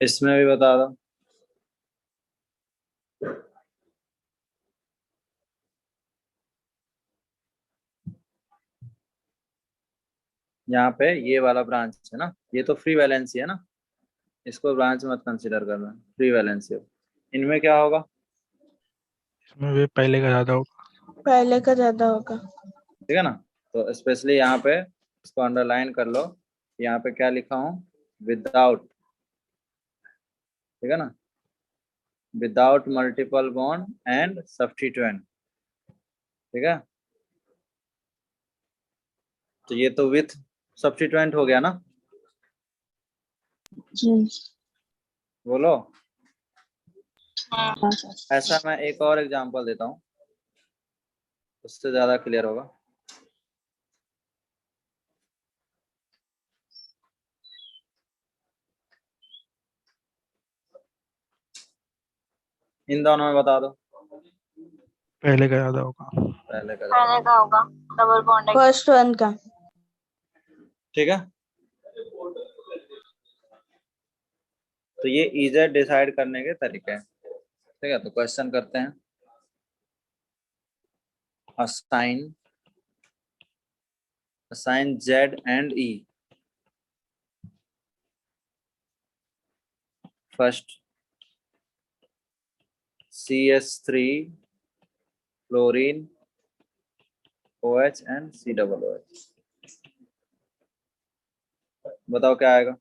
इसमें भी बता दो। यहाँ पे ये वाला ब्रांच है ना, ये तो फ्री वैलेंसी है ना, इसको ब्रांच मत कंसीडर करना, फ्री वैलेंसी। इनमें क्या होगा? इसमें भी पहले का ज्यादा होगा। पहले का ज्यादा होगा। ठीक है ना? तो स्पेशली यहाँ पे इसको अंडरलाइन कर लो, यहाँ पे क्या लिखा हूँ? विदाउट, ठीक है ना, without multiple bond and substituent, ठीक है? तो ये तो विथ सब्स्टिट्यूएंट हो गया ना? जी बोलो। हाँ सर। ऐसा मैं एक और एग्जांपल देता हूँ, उससे ज्यादा क्लियर होगा। इन दोनों में बता दो। पहले का ज्यादा होगा। पहले का, पहले का होगा डबल बॉन्ड है। फर्स्ट वन का। ठीक है? तो ये इजी डिसाइड करने के तरीके हैं, ठीक है? तो क्वेश्चन करते हैं। assign Z and E. First, CS3, fluorine, OH and COOH. बताओ क्या आएगा?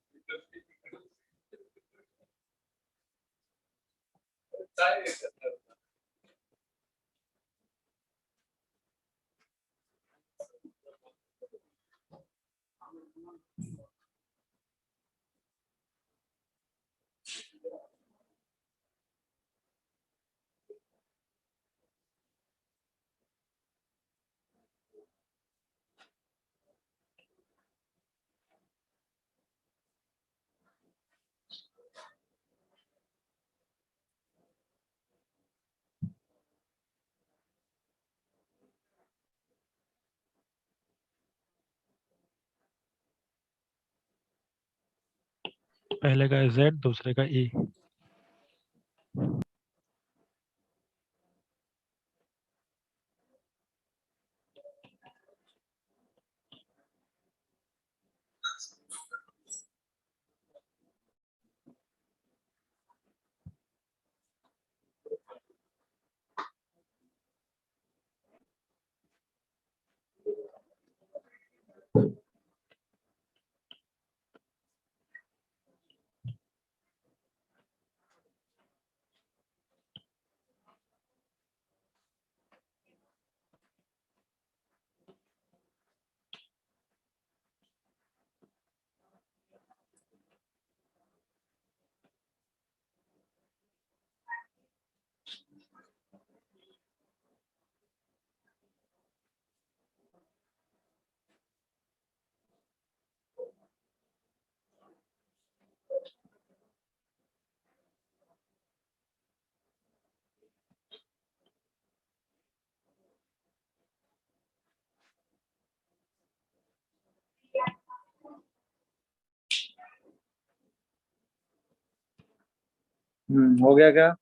पहले का Z, दूसरे का E। तो हो गया क्या?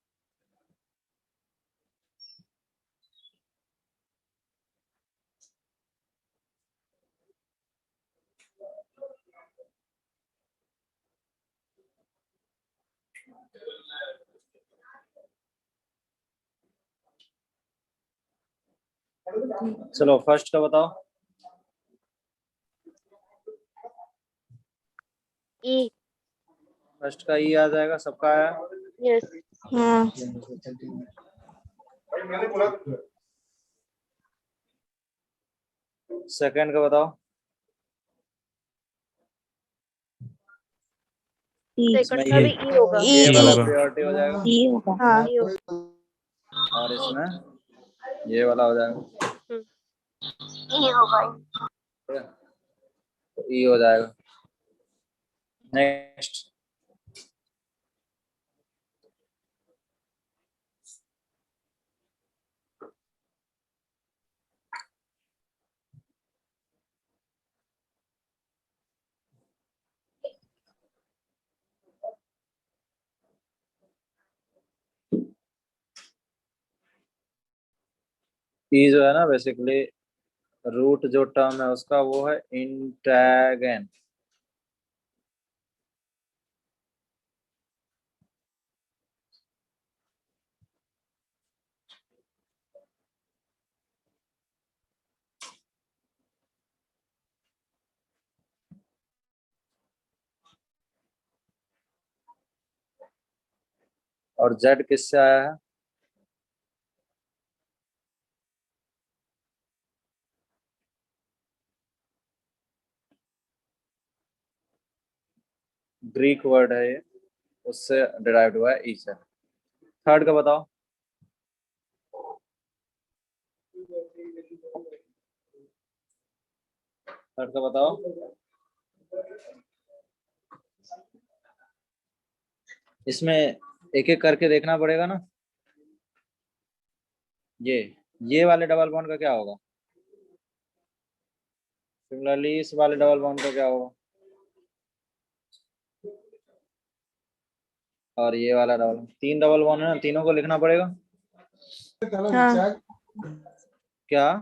चलो फर्स्ट का बताओ। E. फर्स्ट का ई आ जाएगा, सबका आया। Yes. हाँ सेकंड का बताओ। सेकंड इसमें का ये भी E होगा। E ये वाला होगा। प्रायोरिटी हो जाएगा ये होगा। हाँ E होगा। और इसमें ये वाला हो जाएगा। ई होगा। ठीक है? तो ई हो जाएगा। नेक्स्ट। ई जो है ना बेसिकली रूट जो टर्म है उसका वो है इंटैगन। और जेड किससे आया है? ग्रीक वर्ड है ये, उससे डिराइव्ड हुआ है ई से। थर्ड का बताओ। थर्ड का बताओ। इसमें एक एक करके देखना पड़ेगा ना। ये वाले डबल बॉन्ड का क्या होगा? सिमिलरली इस वाले डबल बॉन्ड का क्या होगा? और ये वाला डबल, तीन डबल बॉन्ड है ना, तीनों को लिखना पड़ेगा। हाँ क्या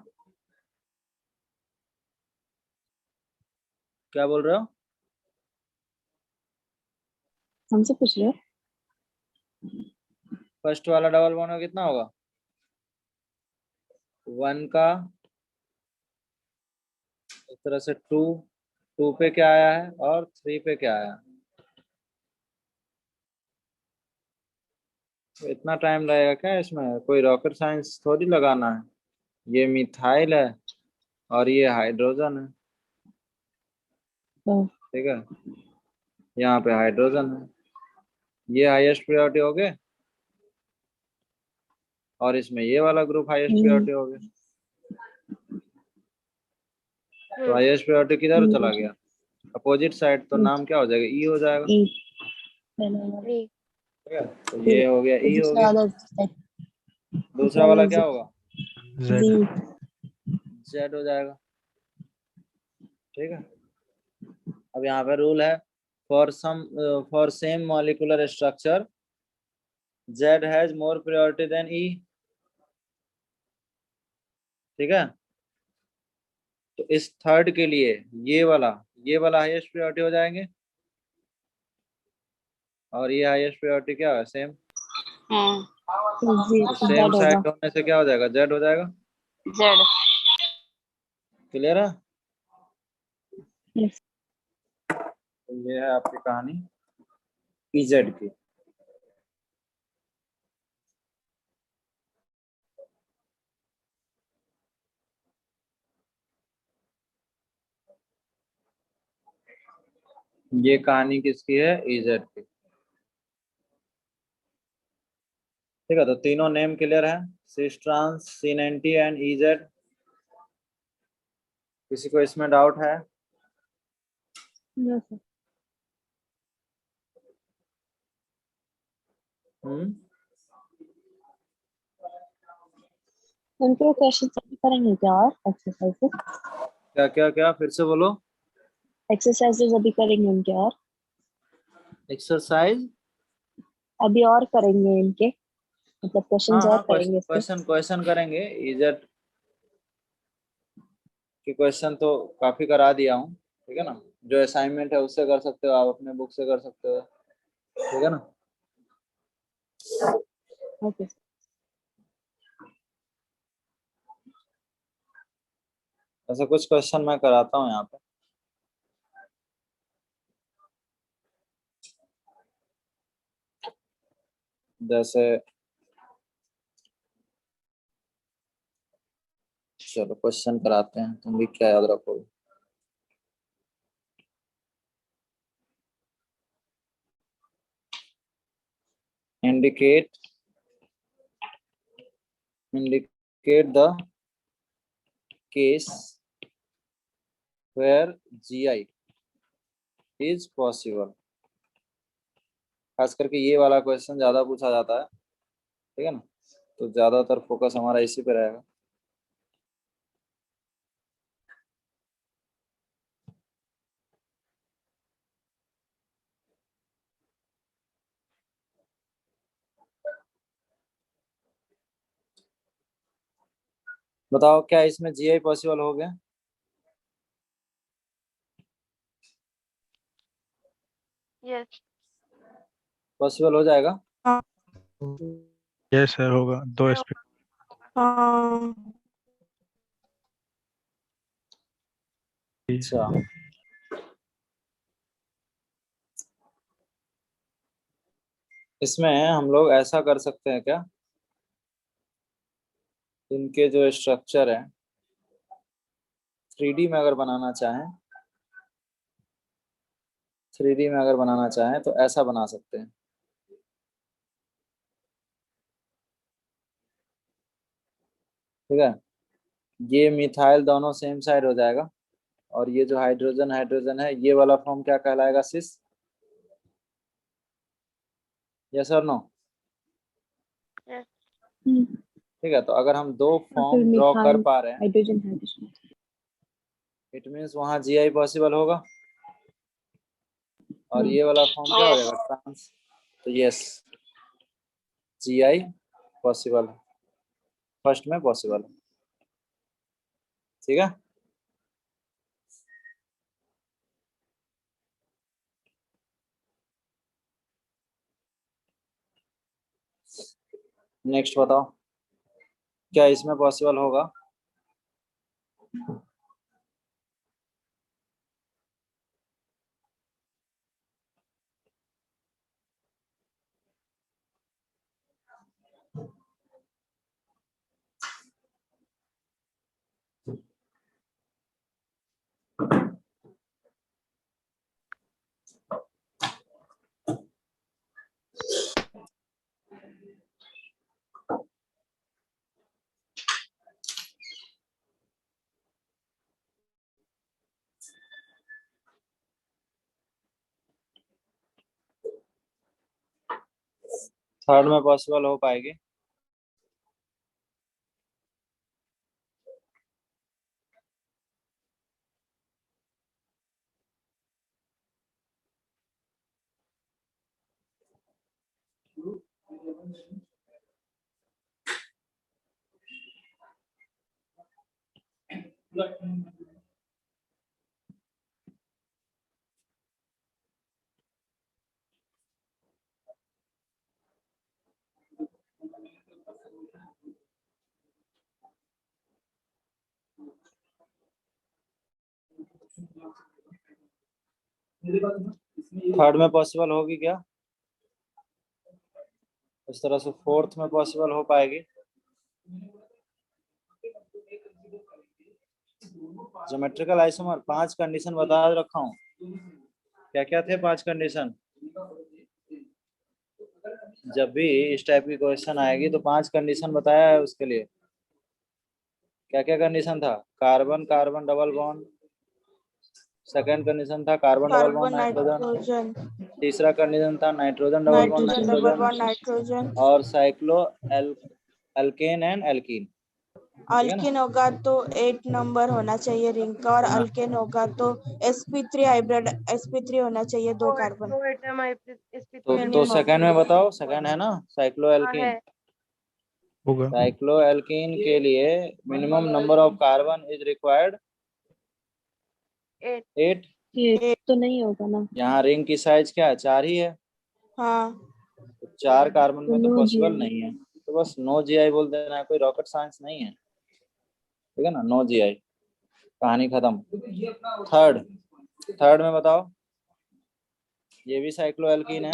क्या बोल रहे हो? हमसे पूछ रहे हो? फर्स्ट वाला डबल बॉन्ड का कितना होगा? 1 का, इस तरह से 2 पे क्या आया है और 3 पे क्या आया है। तो इतना टाइम लगेगा क्या इसमें? कोई रॉकेट साइंस थोड़ी लगाना है। ये मिथाइल है और ये हाइड्रोजन है। तो ठीक है, यहाँ पे हाइड्रोजन है। ये हाईएस्ट प्रायोरिटी हो गए और इसमें ये वाला ग्रुप हाईएस्ट प्रायोरिटी हो गया। तो हाईएस्ट प्रायोरिटी किधर चला गया? Opposite side. तो नाम क्या हो जाएगा? ई हो जाएगा। ई E. ठीक है, तो ये हो गया, ई हो दूसरा गया। वाला दूसरा वाला क्या होगा? जेड। जेड हो जाएगा। ठीक है, अब यहाँ पे रूल है for same molecular structure Z has more priority than E. ठीक है, तो इस थर्ड के लिए ये वाला हाईएस्ट प्रायोरिटी हो जाएंगे और ये हाईएस्ट प्रायोरिटी क्या है? सेम। तो सेम जेड साइड होगा। होने से क्या हो जाएगा? जेड हो जाएगा। जेड। क्लियर है? तो ये है आपकी कहानी इजेड की। ये कहानी किसकी है? इजेड की। ठीक है, तो तीनों नेम क्लियर है, cis trans, C90 and EZ. किसी को इसमें डाउट है? No sir. उनको क्वेश्चन करेंगे क्या और एक्सरसाइजेस? क्या क्या क्या, फिर से बोलो। एक्सरसाइजेस अभी करेंगे उनके और एक्सरसाइज? अभी और करेंगे इनके, मतलब क्वेश्चंस हाँ और हाँ, करेंगे इसके। क्वेश्चन क्वेश्चन करेंगे। इजेड के क्वेश्चन तो काफी करा दिया हूँ, ठीक है ना। जो असाइनमेंट है उससे कर सकते हो, आप अपने बुक से कर सकते हो, ठीक है ना। Okay sir. ऐसा कुछ क्वेश्चन मैं कराता हूँ यहाँ पे। जैसे चलो क्वेश्चन कराते हैं, तुम भी क्या याद रखोगे। Indicate indicate the case where GI is possible। खास करके ये वाला क्वेश्चन ज्यादा पूछा जाता है, ठीक है ना, तो ज्यादातर फोकस हमारा इसी पे रहेगा। बताओ क्या इसमें GI पॉसिबल हो गया? Yes. पॉसिबल हो जाएगा? यस सर, होगा। दो हाँ। एस्पेक्ट। अच्छा, इसमें हम लोग ऐसा कर सकते हैं क्या, इनके जो स्ट्रक्चर है 3D में अगर बनाना चाहें, 3D में अगर बनाना चाहें तो ऐसा बना सकते हैं। ठीक है, ये मिथाइल दोनों सेम साइड हो जाएगा, और ये जो हाइड्रोजन हाइड्रोजन है ये वाला फॉर्म क्या कहलाएगा? सिस। यस और नो? Yes. ठीक है, तो अगर हम दो और फिर फॉर्म ड्रॉ कर मिथाइल पा रहे हैं, हाइड्रोजन हाइड्रोजन। इट मीन्स वहां GI पॉसिबल होगा, और ये वाला फॉर्म क्या हो Yes. जाएगा? ट्रांस। तो यस, GI पॉसिबल, फर्स्ट में पॉसिबल, ठीक है। नेक्स्ट बताओ, क्या इसमें पॉसिबल होगा? थर्ड में पॉसिबल हो पाएगी? थर्ड में पॉसिबल होगी क्या? इस तरह से फोर्थ में पॉसिबल हो पाएगी? ज्योमेट्रिकल आइसोमर 5 कंडीशन बता रखा हूँ। क्या क्या थे 5 कंडीशन? जब भी इस टाइप की क्वेश्चन आएगी तो 5 कंडीशन बताया है उसके लिए। क्या क्या कंडीशन था? Carbon carbon double bond, second condition था कार्बन डबल बॉन्ड नाइट्रोजन, तीसरा कंडीशन था nitrogen double bond nitrogen, nitrogen. और cycloalkane and alkene. Alkyne होगा तो 8 नंबर होना चाहिए रिंग का, और हाँ। अल्केन होगा तो sp3 हाइब्रिड sp3 होना चाहिए 2 कार्बन। दो एटम तो minimum। सेकंड में बताओ, सेकंड है ना साइक्लो एल्कीन। है होगा। साइक्लो एल्कीन के लिए minimum number of carbon is required 8। 8। ये तो नहीं होगा ना। यहाँ रिंग की साइज क्या है? 4 ही है, हाँ, तो 4 कार्बन में तो नो पॉसिबल GI। नहीं है, तो बस नो जीआई बोल देना है, कोई रॉकेट साइंस नहीं है, ठीक है ना, नो जीआई, कहानी खत्म। थर्ड में बताओ, ये भी साइक्लो एल्कीन है,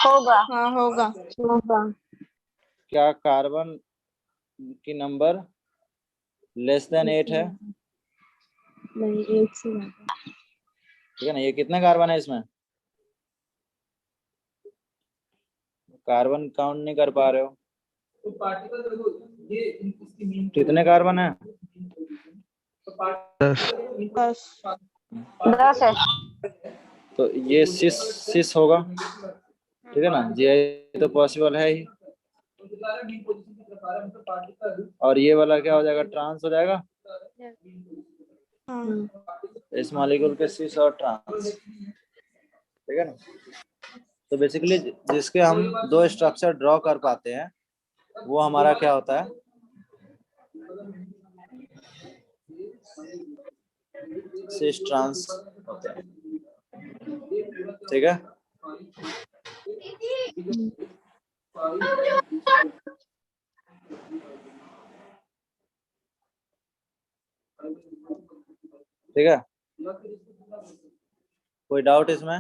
होगा। हाँ होगा। होगा। क्या कार्बन की नंबर लेस देन 8 है? नहीं, 8 से ज्यादा। ठीक है ना। ये कितने कार्बन है इसमें? कार्बन काउंट नहीं कर पा रहे हो, कितने कार्बन है? 10। 10। 10 है। तो ये सिस होगा, ठीक है ना, जीआई तो पॉसिबल है ही। और ये वाला क्या हो जाएगा? ट्रांस हो जाएगा, हाँ। इस मॉलिक्यूल के सिस और ट्रांस, ठीक है ना। तो बेसिकली जिसके हम 2 स्ट्रक्चर ड्रॉ कर पाते हैं वो हमारा क्या होता है? सिस ट्रांस होता है, ठीक है। ठीक है, कोई डाउट इसमें?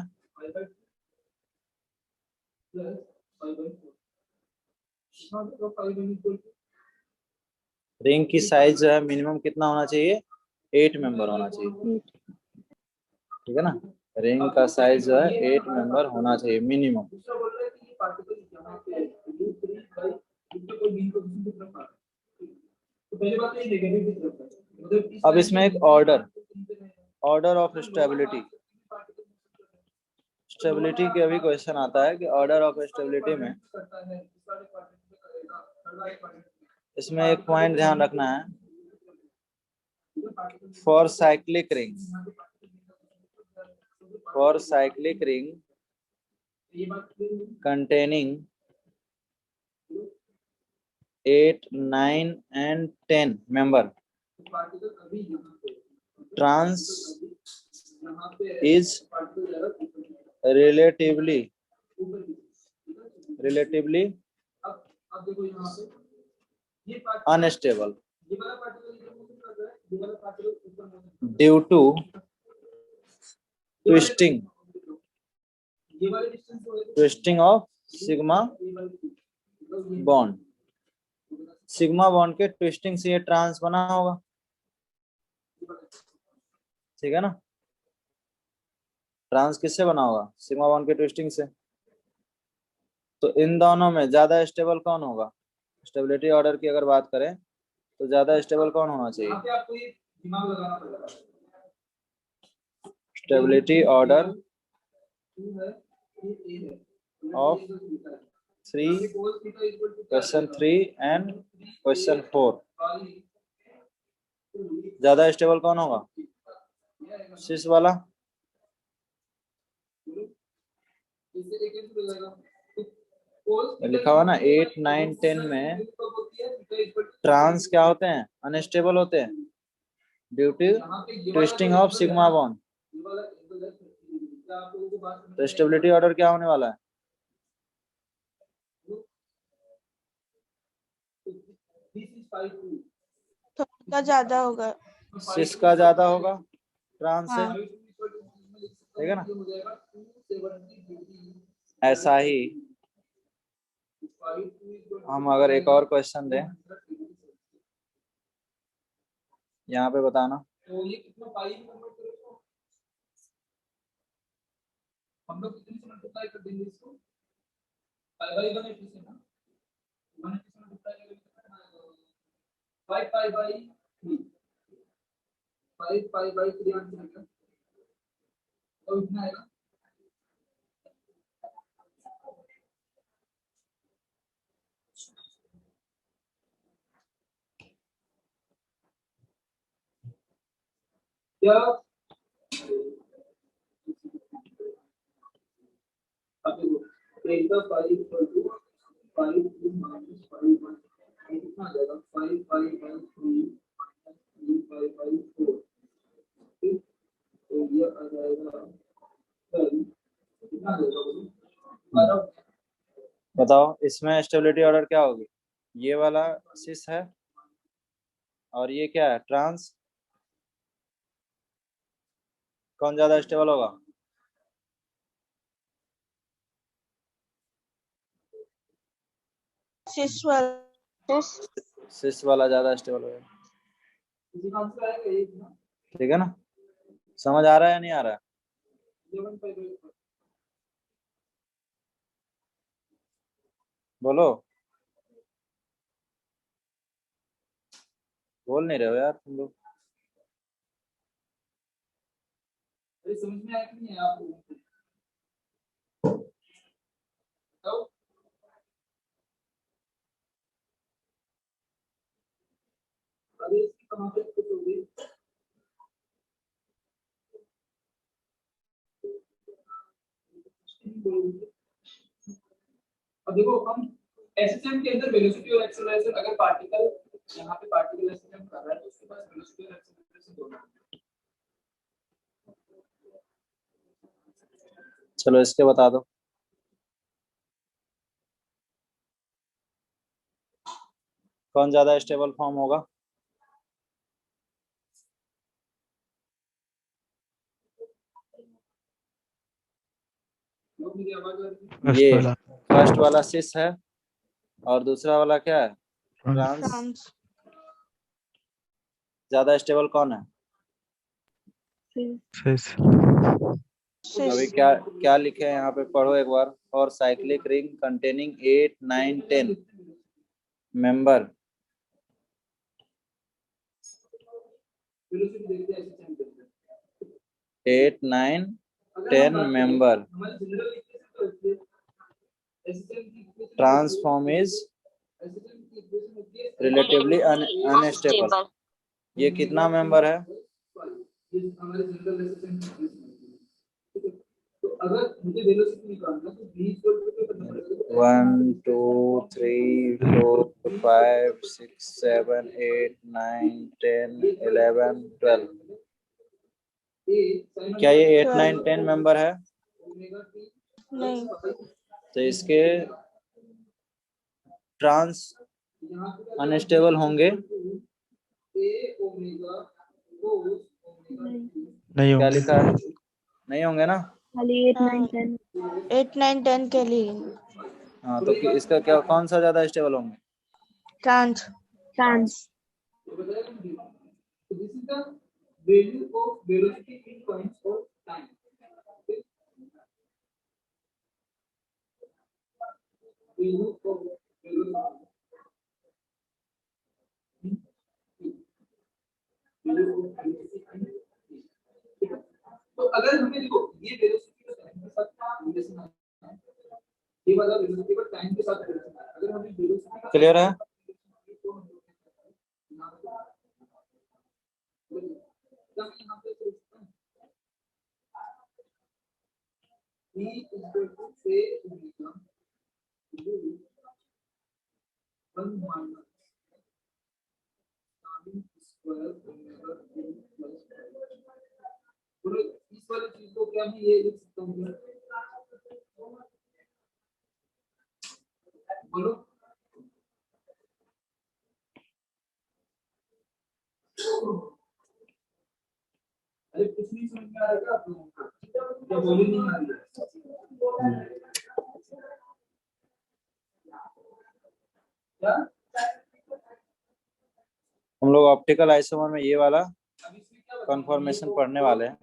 रिंग की साइज जो है मिनिमम कितना होना चाहिए? 8 मेंबर होना चाहिए, ठीक है ना। रिंग का साइज जो है 8 मेंबर होना चाहिए मिनिमम। अब इसमें एक ऑर्डर ऑफ स्टेबिलिटी के अभी क्वेश्चन आता है कि ऑर्डर ऑफ स्टेबिलिटी में इसमें एक पॉइंट ध्यान रखना है, for cyclic ring containing 8, 9 and 10 member, trans is relatively unstable due to twisting of sigma bond। Sigma bond के ट्विस्टिंग से ये ट्रांस बना होगा, ठीक है ना। ट्रांस किससे बना होगा? सिग्मा बॉन्ड के ट्विस्टिंग से। तो इन दोनों में ज्यादा स्टेबल कौन होगा? स्टेबिलिटी ऑर्डर की अगर बात करें तो ज्यादा स्टेबल कौन होना चाहिए? Stability order of 3, question 3 and question 4, ज्यादा स्टेबल कौन होगा? सिस वाला। लिखा हुआ ना 8, 9, 10 में ट्रांस क्या होते हैं? अनस्टेबल होते हैं due to twisting of sigma bond. तो स्टेबिलिटी ऑर्डर क्या होने वाला है? थोड़ा ज्यादा होगा। सिस का ज्यादा होगा ट्रांस से, हाँ। ठीक है ना। ऐसा ही हम अगर एक और क्वेश्चन दें, यहाँ पे बताना। हम लोग कितने से मल्टीप्लाई कर देंगे इसको? पाई बाई 180 से ना, 180 से मल्टीप्लाई करेंगे तो कितना आएगा? 5 pi by 3, 5 pi by 3 answer आएगा, तो इतना आएगा। क्या अब देखो, delta pi equal to 5 2 minus 5 1, ये कितना आ जाएगा? 5 pi by 3 minus 3 pi by 4, ठीक। तो ये आ जाएगा 12, कितना आ जाएगा बोलो? बताओ इसमें स्टेबिलिटी ऑर्डर क्या होगी? ये वाला सिस है और ये क्या है? ट्रांस। कौन ज्यादा स्टेबल होगा? सिस वाला सिस वाला ज्यादा स्टेबल होगा, ठीक है ना। समझ आ रहा है या नहीं आ रहा है? बोलो, बोल नहीं रहे हो यार तुम लोग। समझ में आया कि नहीं आप लोगों को? अरे इसकी कहाँ पे कुछ होगी? अब देखो हम एसएसएम के अंदर वेलोसिटी और एक्सेलरेशन, अगर पार्टिकल यहाँ पे पार्टिकल एसएसएम कर रहा है तो उसके पास वेलोसिटी और एक्सेलरेशन दोनों है। चलो इसके बता दो। कौन ज्यादा स्टेबल फॉर्म होगा? ये वाला फर्स्ट वाला सिस है और दूसरा वाला क्या है? ट्रांस। ट्रांस ज्यादा स्टेबल कौन है? सिस अभी क्या क्या लिखे हैं यहाँ पे पढ़ो एक बार। और cyclic ring containing 8 9 10 member. 8 9 10 member. Transform is relatively unstable. ये कितना मेंबर है? One two three four five six seven eight nine 10 11 12। क्या ये 8 9 10 मेंबर है? नहीं, तो इसके ट्रांस अनस्टेबल होंगे? नहीं क्या होंगे। लिखा है? नहीं होंगे ना। खाली 8 9 10 8 9 10 के लिए हाँ तो इसका क्या, कौन सा ज्यादा स्टेबल होंगे? Trans trans. तो अगर हमें देखो ये वेलोसिटी को टाइम के साथ रिलेशन है, ये वाला वेलोसिटी को टाइम के साथ रिलेशन है। अगर हमें वेलोसिटी का क्लियर है? V is equal to say omega 1 minus sin square omega t plus बोलो इस वाली चीज को क्या मैं ये लिख सकता हूँ? बोलो अरे कुछ नहीं समझ में आ रहा है क्या आप लोगों को? हम लोग ऑप्टिकल आइसोमर में ये वाला कन्फर्मेशन पढ़ने वाले हैं।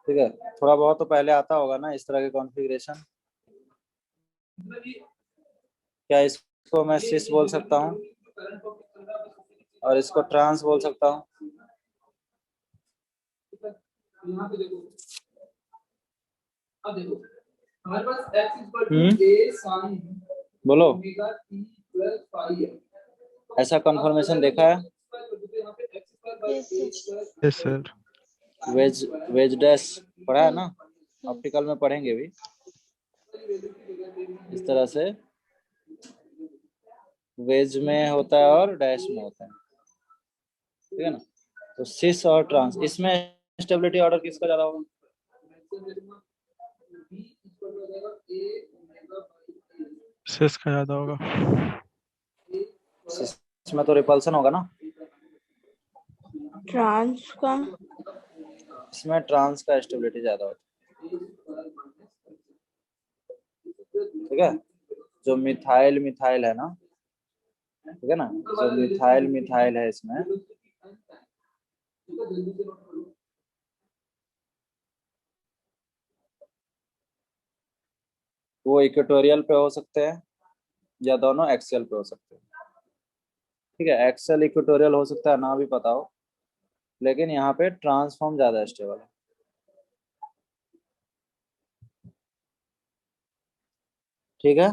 ठीक है, थोड़ा बहुत तो पहले आता होगा ना इस तरह के कॉन्फ़िगरेशन। क्या इसको मैं सिस बोल सकता हूँ और इसको ट्रांस बोल सकता हूँ? अब देखो हमारे पास x a sin बोलो, ओमेगा t प्लस फाई है। ऐसा कन्फर्मेशन देखा है? Yes sir. Wedge wedge dash पढ़ा है ना, ऑप्टिकल में पढ़ेंगे भी इस तरह से। वेज में होता है और डैश में होता है, ठीक है ना। तो सिस और ट्रांस, इसमें स्टेबिलिटी ऑर्डर किसका ज्यादा होगा? सिस का ज्यादा होगा। सिस में तो रिपल्सन होगा ना, ट्रांस का इसमें ट्रांस का स्टेबिलिटी ज्यादा होता है, ठीक है। जो मिथाइल मिथाइल है ना, ठीक है ना, जो मिथाइल मिथाइल है इसमें, वो इक्वेटोरियल पे हो सकते हैं या दोनों एक्सियल पे हो सकते हैं, ठीक है। एक्सियल इक्वेटोरियल हो सकता है ना भी पता हो, लेकिन यहाँ पे ट्रांसफॉर्म ज्यादा स्टेबल है, ठीक है।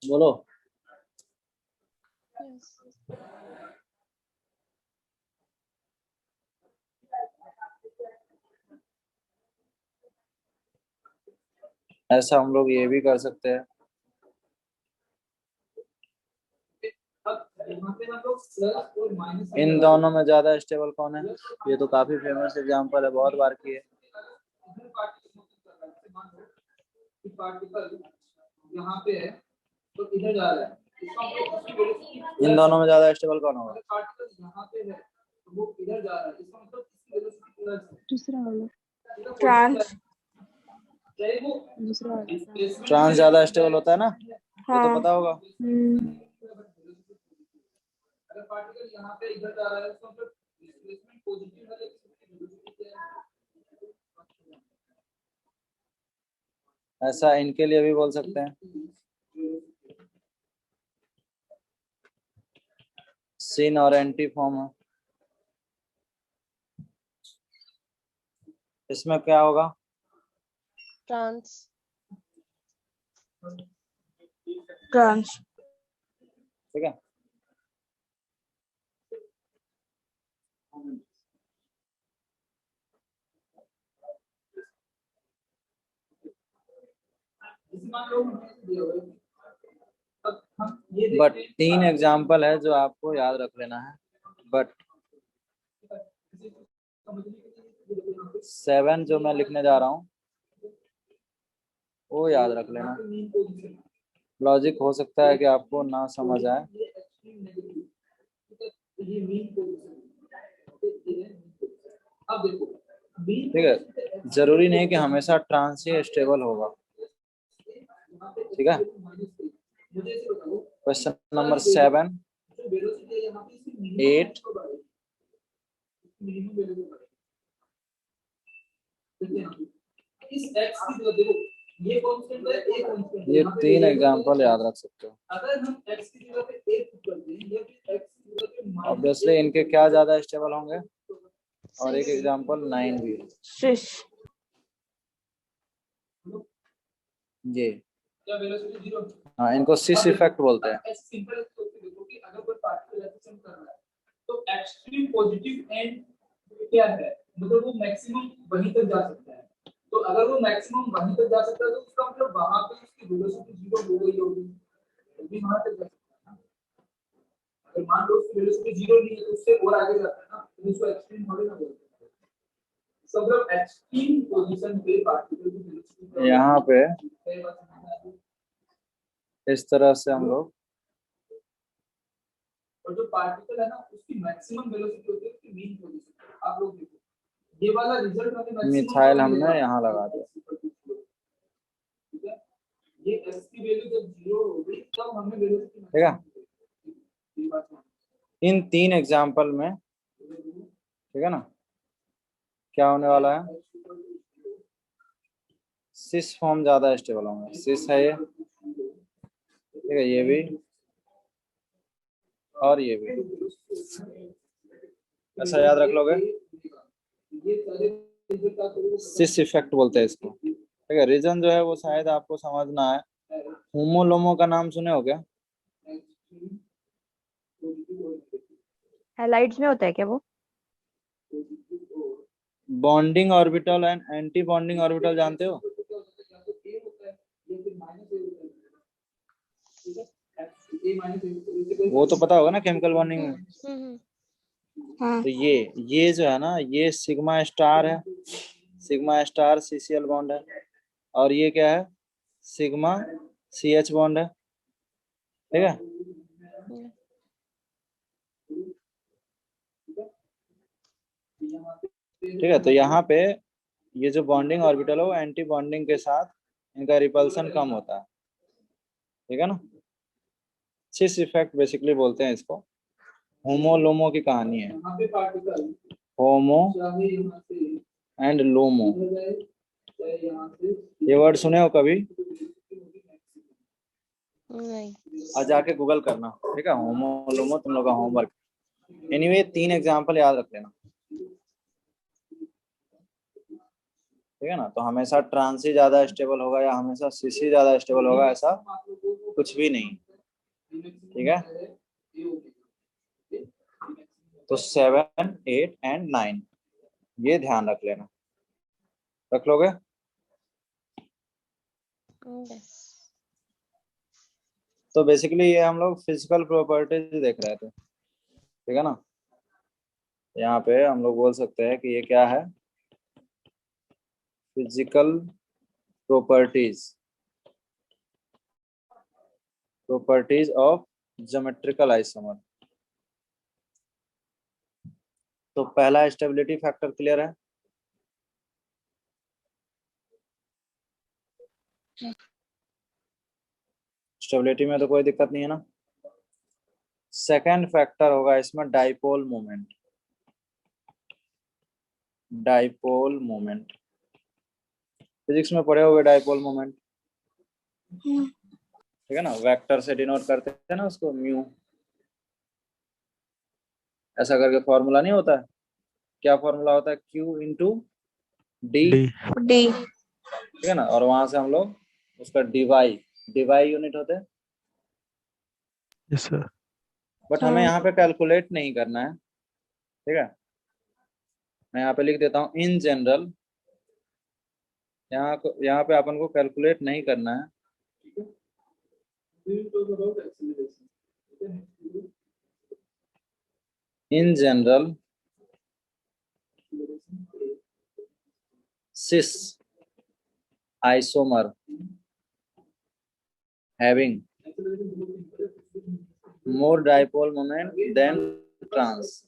बोलो। ऐसा हम लोग ये भी कर सकते हैं, इन दोनों में ज्यादा स्टेबल कौन है? ये तो काफी फेमस एग्जांपल है, बहुत बार किए। यहाँ पे है तो इधर जा रहा है, इन दोनों में ज्यादा स्टेबल कौन होगा? यहाँ पे है तो वो इधर जा रहा है, इसका मतलब इसकी वेलोसिटी प्लस है। दूसरा वाला ट्रांस दूसरा वाला ट्रांस ज्यादा स्टेबल होता है ना, ये हाँ तो पता होगा। अगर पार्टिकल यहाँ पे इधर जा रहा है तो मतलब डिस्प्लेसमेंट पॉजिटिव है, लेकिन वेलोसिटी क्या है? ऐसा इनके लिए भी बोल सकते हैं, सिन और एंटी फॉर्म है। इसमें क्या होगा? ट्रांस ट्रांस ठीक है। बट 3 एग्जाम्पल है जो आपको याद रख लेना है, बट 7 जो मैं लिखने जा रहा हूँ वो याद रख लेना। लॉजिक हो सकता है कि आपको ना समझ आए, ठीक है। जरूरी नहीं कि हमेशा ट्रांस ही स्टेबल होगा, ठीक है। क्वेश्चन नंबर 7, 8, ये कांस्टेंट है, a कांस्टेंट है, ये यहाँ पे 3 एग्जाम्पल याद रख सकते हो। अगर हम x की जगह पे a पुट कर दें या फिर x की जगह पे माइनस ऑब्वियसली इनके क्या ज्यादा स्टेबल होंगे, और एक एग्जाम्पल 9 भी है सिस ये। या वेलोसिटी 0। हाँ, इनको सिस इफेक्ट बोलते हैं। ऐसे सिंपल देखो कि अगर कोई पार्टिकल एक्शन कर रहा है तो एक्सट्रीम पॉजिटिव एंड क्या है, मतलब वो मैक्सिमम वहीं तक जा सकता है। तो अगर वो मैक्सिमम वहीं तक जा सकता है तो उसका मतलब वहां पे उसकी वेलोसिटी 0 हो गई होगी, तभी वहां तक जा सकता है ना। अगर मान लो उसकी वेलोसिटी 0 नहीं है तो उससे और आगे जाता है ना, तो उसको एक्सट्रीम थोड़ी ना बोलते हैं। मतलब एक्सट्रीम पोजीशन पे पार्टिकल की वेलोसिटी यहाँ पे इस तरह से हम लोग और जो पार्टिकल है ना उसकी मैक्सिमम वेलोसिटी होती है उसकी मीन पोजीशन। आप लोग देखो ये वाला रिजल्ट हमें मैक्सिमम मिथाइल हमने यहाँ लगा दिया। ठीक है, ये s की वैल्यू जब 0 होगी तब हमें वेलोसिटी ठीक है, ये बात है। इन 3 एग्जाम्पल में, ठीक है ना, क्या होने वाला है, सिस फॉर्म ज्यादा स्टेबल होंगे। सिस है ये, ठीक है, ये भी और ये भी, ऐसा याद रख लोगे। सिस इफेक्ट बोलते हैं इसको, ठीक है। रीजन जो है वो शायद आपको समझ ना आए। होमोलोमो का नाम सुने हो क्या? हैलाइड्स में होता है क्या वो? Bonding orbital and anti bonding orbital जानते हो? वो तो पता होगा ना केमिकल बॉन्डिंग में। हाँ। तो ये जो है ना, ये सिग्मा स्टार है, सिग्मा स्टार CCl बॉन्ड है, और ये क्या है, सिग्मा CH बॉन्ड है, ठीक है। ठीक है, तो यहाँ पे ये जो बॉन्डिंग ऑर्बिटल है वो एंटी बॉन्डिंग के साथ इनका रिपल्सन कम होता है, ठीक है ना। सिस इफेक्ट बेसिकली बोलते हैं इसको। होमो लोमो की कहानी है, होमो एंड लोमो। ये वर्ड सुने हो कभी? नहीं। और जाके गूगल करना, ठीक है, होमो लोमो, तुम लोग का होमवर्क। एनीवे 3 एग्जाम्पल याद रख लेना, ठीक है ना। तो हमेशा ट्रांस ही ज्यादा स्टेबल होगा या हमेशा सीसी ज्यादा स्टेबल होगा, ऐसा कुछ भी नहीं, ठीक है। तो 7, 8 एंड 9 ये ध्यान रख लेना, रख लोगे? तो बेसिकली ये हम लोग फिजिकल प्रॉपर्टीज देख रहे थे, ठीक है ना। यहाँ पे हम लोग बोल सकते हैं कि ये क्या है, physical properties of geometrical isomer. तो पहला स्टेबिलिटी फैक्टर क्लियर है। स्टेबिलिटी में तो कोई दिक्कत नहीं है ना। सेकंड फैक्टर होगा इसमें dipole moment. Dipole moment physics में पढ़े होगे, डाइपोल मोमेंट, ठीक है ना। वेक्टर से डिनोट करते हैं ना उसको, म्यू ऐसा करके फॉर्मूला नहीं होता है। क्या फॉर्मूला होता है? Q into D, D. ठीक है ना। और वहां से हम लोग उसका डीवाई यूनिट होते हैं। Yes sir. बट हमें यहाँ पे कैलकुलेट नहीं करना है, ठीक है। मैं यहाँ पे लिख देता हूँ इन जनरल, यहाँ पे अपन को कैलकुलेट नहीं करना है। In general cis isomer having more dipole moment than trans,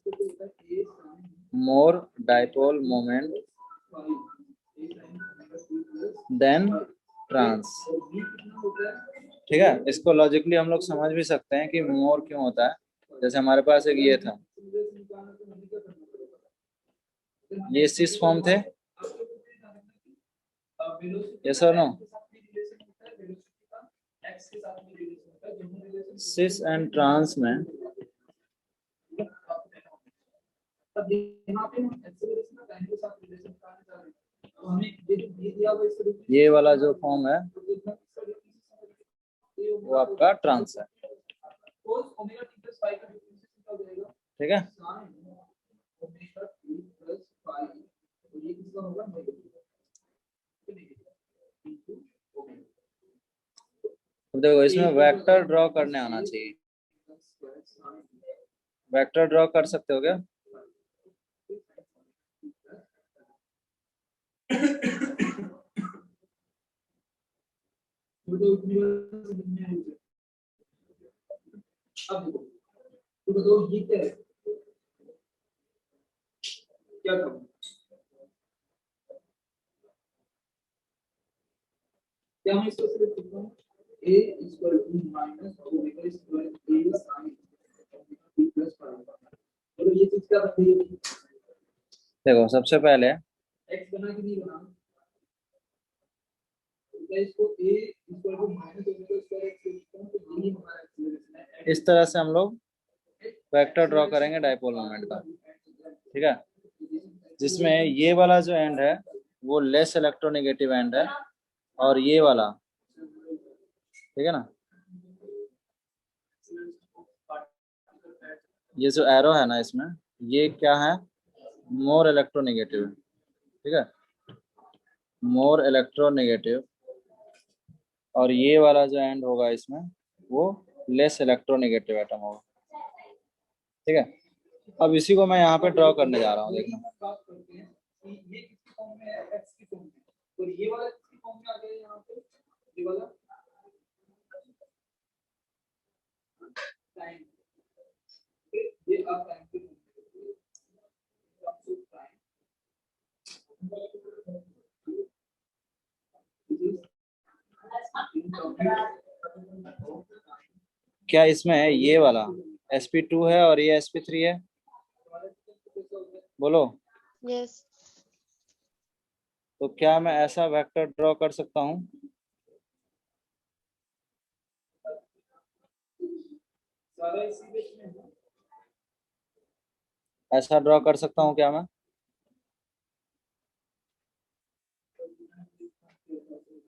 more dipole moment than trans, ठीक है। इसको लॉजिकली हम लोग समझ भी सकते हैं कि मोर क्यों होता है। जैसे हमारे पास एक ये था, ये सिस फॉर्म थे, यस और नो। सिस एंड ट्रांस में ये वाला जो फॉर्म है वो आपका ट्रांस है, ठीक है। अब देखो इसमें वेक्टर ड्रॉ करने आना चाहिए। वेक्टर ड्रॉ कर सकते हो क्या? तो इतनी बार समझ में आई। अब देखो तो बताओ ये क्या है, क्या करूं? क्या मैं इसको सिर्फ लिखूं a equal to minus omega square a sin b plus pi. चलो ये चीज क्या बनती है? देखो सबसे पहले x बना कि नहीं बना? तो इसको a equal to minus omega square x लिखता हूं, तो यही हमारा एक्सीलरेशन है। इस तरह से हम लोग वेक्टर ड्रॉ करेंगे डाइपोल मोमेंट का, ठीक है, जिसमें ये वाला जो एंड है वो लेस इलेक्ट्रोनेगेटिव एंड है और ये वाला, ठीक है ना, ये जो एरो है ना इसमें ये क्या है, मोर इलेक्ट्रोनेगेटिव, ठीक है, मोर इलेक्ट्रोनेगेटिव, और ये वाला जो एंड होगा इसमें वो लेस इलेक्ट्रोनेगेटिव एटम होगा, ठीक है। अब इसी को मैं यहाँ पे ड्रॉ करने जा रहा हूँ, देखना। बात करते हैं कि ये किसकी फॉर्म में है, x की फॉर्म में, और ये वाला किसकी फॉर्म में आ गया यहाँ पे, ये वाला टाइम, ये आप टाइम की क्या इसमें ये वाला sp2 है और ये sp3 है, बोलो। Yes. तो क्या मैं ऐसा वेक्टर ड्रॉ कर सकता हूँ? सारा इसी बीच में है। ऐसा ड्रॉ कर सकता हूँ क्या मैं?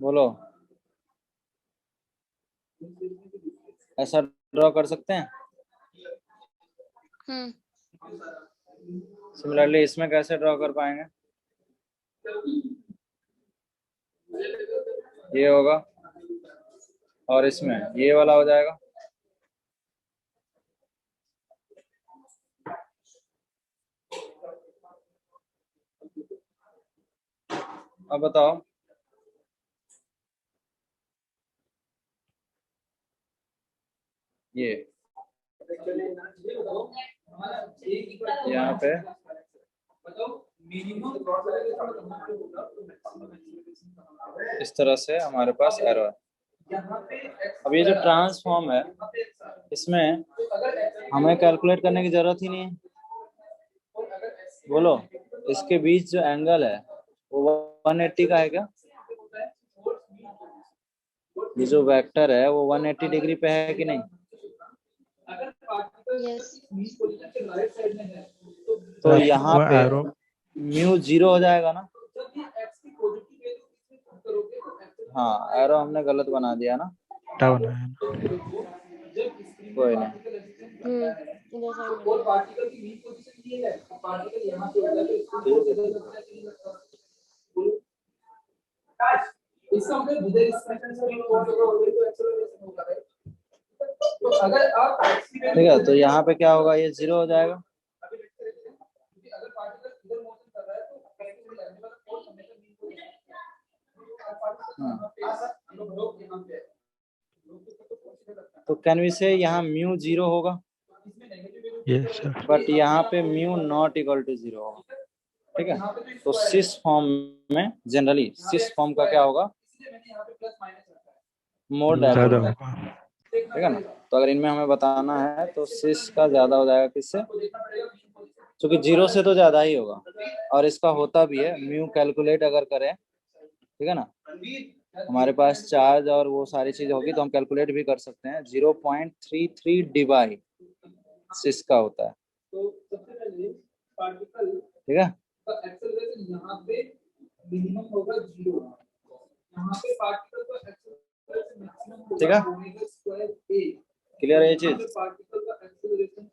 बोलो, ऐसा ड्रॉ कर सकते हैं? सिमिलरली इसमें कैसे ड्रॉ कर पाएंगे? ये होगा और इसमें ये वाला हो जाएगा, अब बताओ। ये यहाँ पे इस तरह से हमारे पास एरो है। अब ये जो ट्रांसफॉर्म है इसमें हमें कैलकुलेट करने की जरूरत ही नहीं है, बोलो। इसके बीच जो एंगल है वो 180 का है क्या? ये जो वेक्टर है वो 180 डिग्री पे है कि नहीं? Yes. तो यहाँ पे एरो म्यू 0 हो जाएगा ना? हाँ, एरो हमने गलत बना दिया ना, बनाया है। कोई नहीं। इधर साइड में और पार्टिकल की वीक पोजीशन ये है, पार्टिकल यहाँ पे होता है तो इसका मतलब विद रिस्पेक्ट से फोर्स होगा तो एक्सेलरेशन होगा, राइट? तो अगर आप ठीक है, तो यहाँ पे क्या होगा, ये 0 हो जाएगा। अगर पार्टिकल इधर मोशन कर रहा है तो कैसे लगने वाला फोर्स हमेशा वीक पोजीशन है। तो कैन वी से यहाँ म्यू 0 होगा, यस सर। बट यहाँ पे म्यू नॉट इक्वल टू 0 होगा, ठीक है। तो सिस फॉर्म में जनरली सिस फॉर्म का क्या होगा, मोर ज्यादा डायपोल, होगा। ठीक है ना। तो अगर इनमें हमें बताना है तो सिस का ज्यादा हो जाएगा, किससे? क्योंकि 0 से तो ज्यादा ही होगा और इसका होता भी है। म्यू कैलकुलेट अगर करें, ठीक है ना, हमारे पास चार्ज और वो सारी चीज होगी तो हम कैलकुलेट भी कर सकते हैं। 0.33 डिवाइड सिस का होता है, तो सबसे पहले पार्टिकल ठीक है। का एक्सेलरेशन यहाँ पे मिनिमम होगा 0, यहाँ पे पार्टिकल का एक्सेलरेशन मैक्सिमम होगा, ठीक है, ओमेगा स्क्वायर a। क्लियर है ये चीज? पार्टिकल का एक्सेलरेशन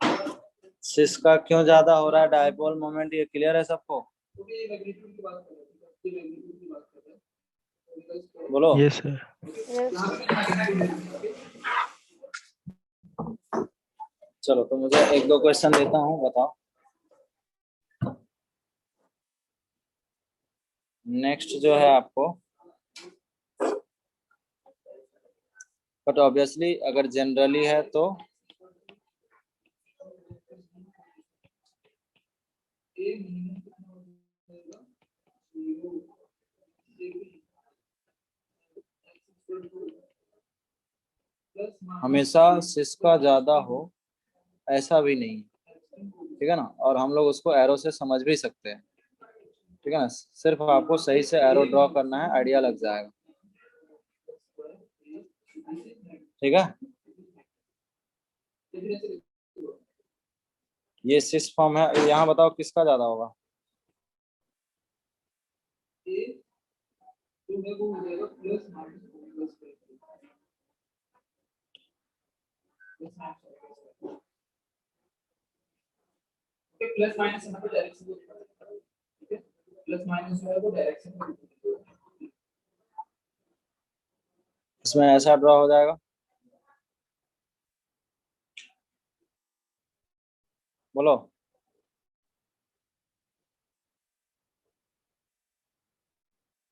सिस का क्यों ज्यादा हो रहा है डायपोल मोमेंट, ये क्लियर है सबको? ये मैग्नीट्यूड की बात कर रहे हैं, ये मैग्नीट्यूड की बात कर रहे हैं, बोलो। Yes sir. चलो तो मुझे एक दो क्वेश्चन देता हूँ, बताओ। नेक्स्ट जो है आपको बट ऑब्वियसली अगर जनरली है तो हमेशा सिस का ज्यादा हो ऐसा भी नहीं, ठीक है ना। और हम लोग उसको एरो से समझ भी सकते हैं, ठीक है ना। सिर्फ आपको सही से एरो ड्रॉ करना है, आइडिया लग जाएगा, ठीक है। ये सिस फॉर्म है, यहाँ बताओ किसका ज्यादा होगा। प्लस माइनस यहाँ पे डायरेक्शन, ठीक है, प्लस माइनस जो है वो डायरेक्शन, इसमें ऐसा ड्रॉ हो जाएगा, बोलो।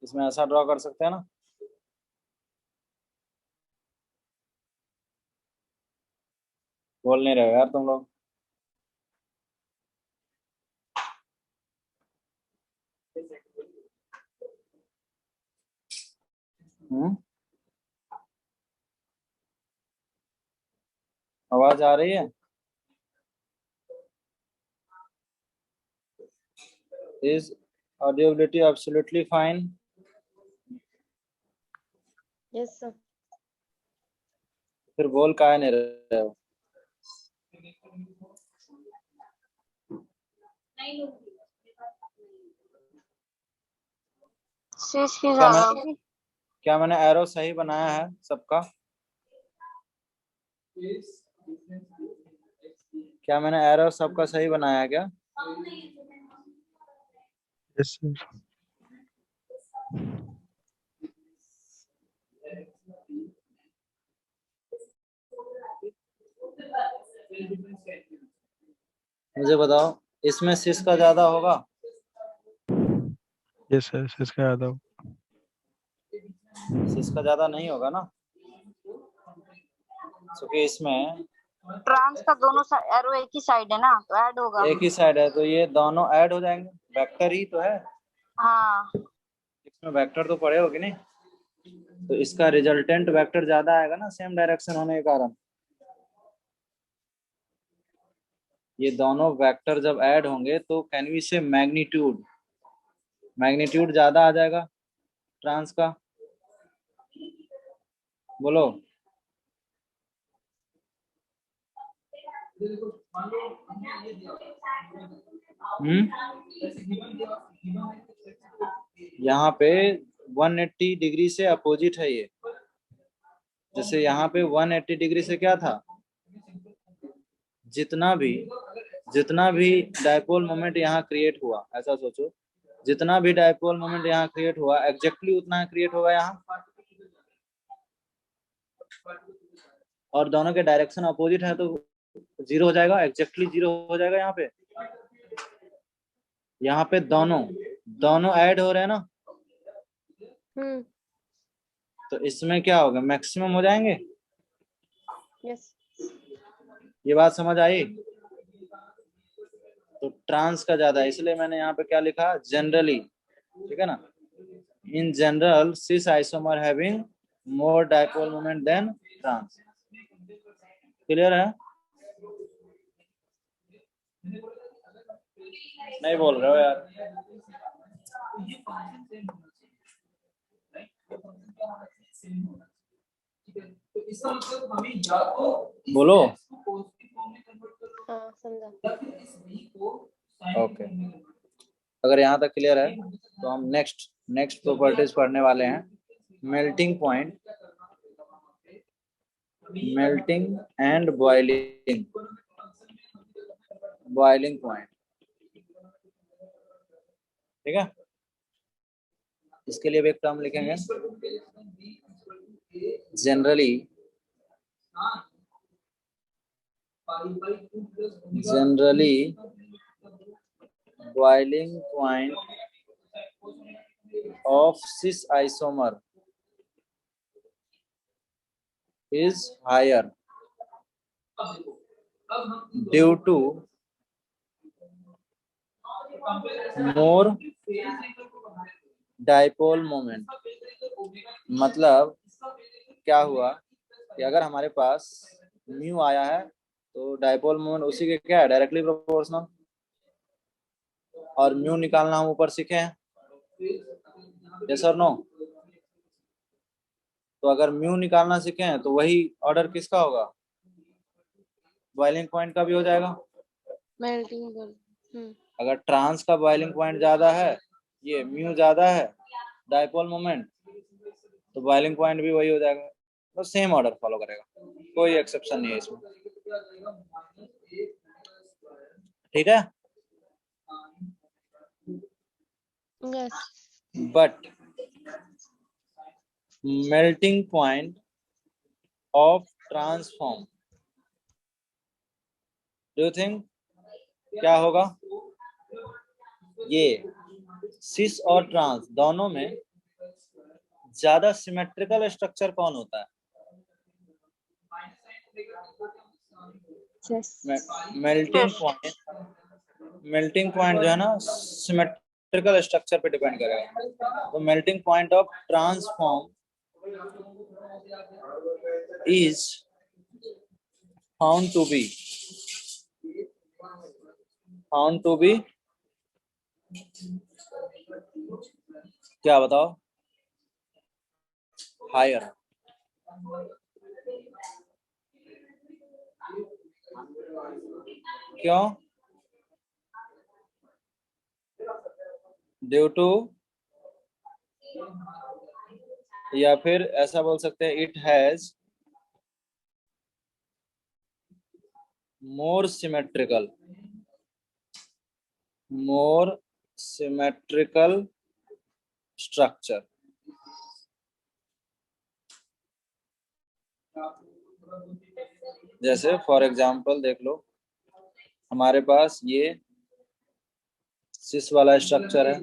इसमें ऐसा ड्रॉ कर सकते हैं ना। बोल नहीं रहे हो यार तुम लोग। आवाज आ रही है? Is audibility absolutely fine? Yes, sir. फिर बोल काहे नहीं रहे हो? शीश की ज्यादा होगी। क्या मैंने एरो सही बनाया है सबका? क्या मैंने एरो सबका सही बनाया है क्या? Yes sir. मुझे बताओ, इसमें सिस का ज्यादा होगा? यस सर, इसका याद हो। सिस का ज्यादा नहीं होगा ना, क्योंकि इसमें ट्रांस का दोनों एरो एक ही साइड है ना, तो ऐड होगा। एक ही साइड है, तो ये दोनों ऐड हो जाएंगे। वेक्टर ही तो है, हाँ, इसमें वेक्टर तो पड़े होगी नहीं, तो इसका रिजल्टेंट वेक्टर ज्यादा आएगा ना, सेम डायरेक्शन होने के कारण। ये दोनों वेक्टर जब ऐड होंगे तो कैन वी से मैग्नीट्यूड, मैग्नीट्यूड ज्यादा आ जाएगा ट्रांस का, बोलो। यहाँ पे 180 डिग्री से अपोजिट है ये। जैसे यहाँ पे 180 डिग्री से क्या था, जितना भी डायपोल मोमेंट यहाँ क्रिएट हुआ, ऐसा सोचो, जितना भी डायपोल मोमेंट यहाँ क्रिएट हुआ एग्जैक्टली उतना क्रिएट होगा यहाँ, और दोनों के डायरेक्शन अपोजिट है तो जीरो हो जाएगा, एग्जैक्टली जीरो हो जाएगा। यहाँ पे दोनों ऐड हो रहे हैं ना, तो इसमें क्या होगा, मैक्सिमम हो जाएंगे। Yes. ये बात समझ आई? तो ट्रांस का ज्यादा है, इसलिए मैंने यहाँ पे क्या लिखा, जनरली, ठीक है ना। In general cis isomer having more dipole moment than trans. Clear है? नहीं बोल रहे हो यार। बोलो। हाँ, समझा। ओके, अगर यहाँ तक क्लियर है तो हम नेक्स्ट प्रॉपर्टीज पढ़ने वाले हैं। Melting point, melting and boiling point, ठीक है। इसके लिए भी एक टर्म लिखेंगे, generally boiling point of cis isomer is higher अब देखो, अब हम due to more dipole moment. मतलब क्या हुआ कि अगर हमारे पास म्यू आया है तो डाइपोल मोमेंट उसी के क्या है, डायरेक्टली प्रोपोर्शनल, और म्यू निकालना हम ऊपर सीखे हैं, यस और नो। तो अगर म्यू निकालना सीखे हैं तो वही ऑर्डर किसका होगा, बॉइलिंग पॉइंट का भी हो जाएगा। मेल्टिंग अगर ट्रांस का बॉइलिंग पॉइंट ज्यादा है, ये म्यू ज्यादा है डाइपोल मोमेंट, तो बॉइलिंग पॉइंट भी वही हो जाएगा, तो सेम ऑर्डर फॉलो करेगा, कोई एक्सेप्शन नहीं है इसमें, ठीक है। Yes but melting point of transform, do you think क्या होगा, ये सिस और ट्रांस दोनों में ज्यादा सिमेट्रिकल स्ट्रक्चर कौन होता है, मेल्टिंग पॉइंट जो है ना सिमेट्रिकल स्ट्रक्चर पे डिपेंड करेगा। तो melting point of transform is found to be क्या बताओ, हायर। क्यों, ड्यू टू, या फिर ऐसा बोल सकते हैं it has more symmetrical structure. जैसे फॉर एग्जांपल देख लो, हमारे पास ये सिस वाला स्ट्रक्चर है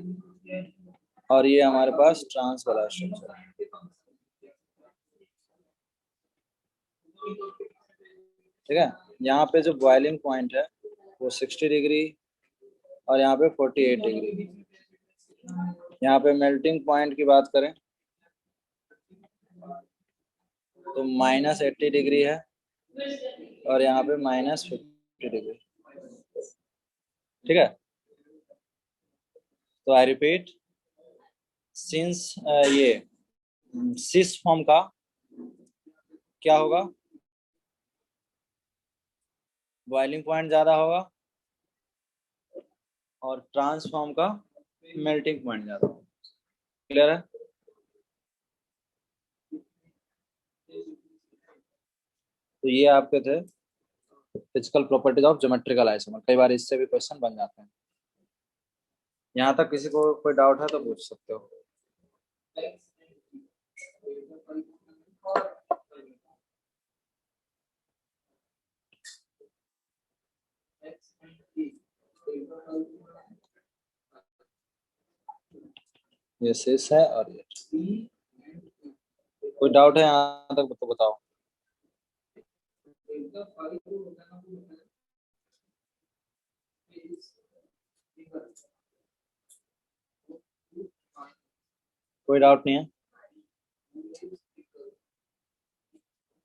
और ये हमारे पास ट्रांस वाला स्ट्रक्चर है, ठीक है। यहाँ पे जो बॉइलिंग पॉइंट है वो 60 डिग्री और यहाँ पे 48 डिग्री। यहाँ पे मेल्टिंग पॉइंट की बात करें तो -80 डिग्री है और यहाँ पे -50 डिग्री, ठीक है। तो आई रिपीट, सिंस ये सिस फॉर्म का क्या होगा, बॉइलिंग पॉइंट ज्यादा होगा और ट्रांसफॉर्म का मेल्टिंग पॉइंट ज्यादा होगा। क्लियर है। तो ये आपके थे physical properties of geometrical isomer. कई बार इससे भी क्वेश्चन बन जाते हैं। यहाँ तक किसी को कोई डाउट है तो पूछ सकते हो। ये शेष है और ये कोई डाउट है यहाँ तक तो बताओ। कोई डाउट नहीं है।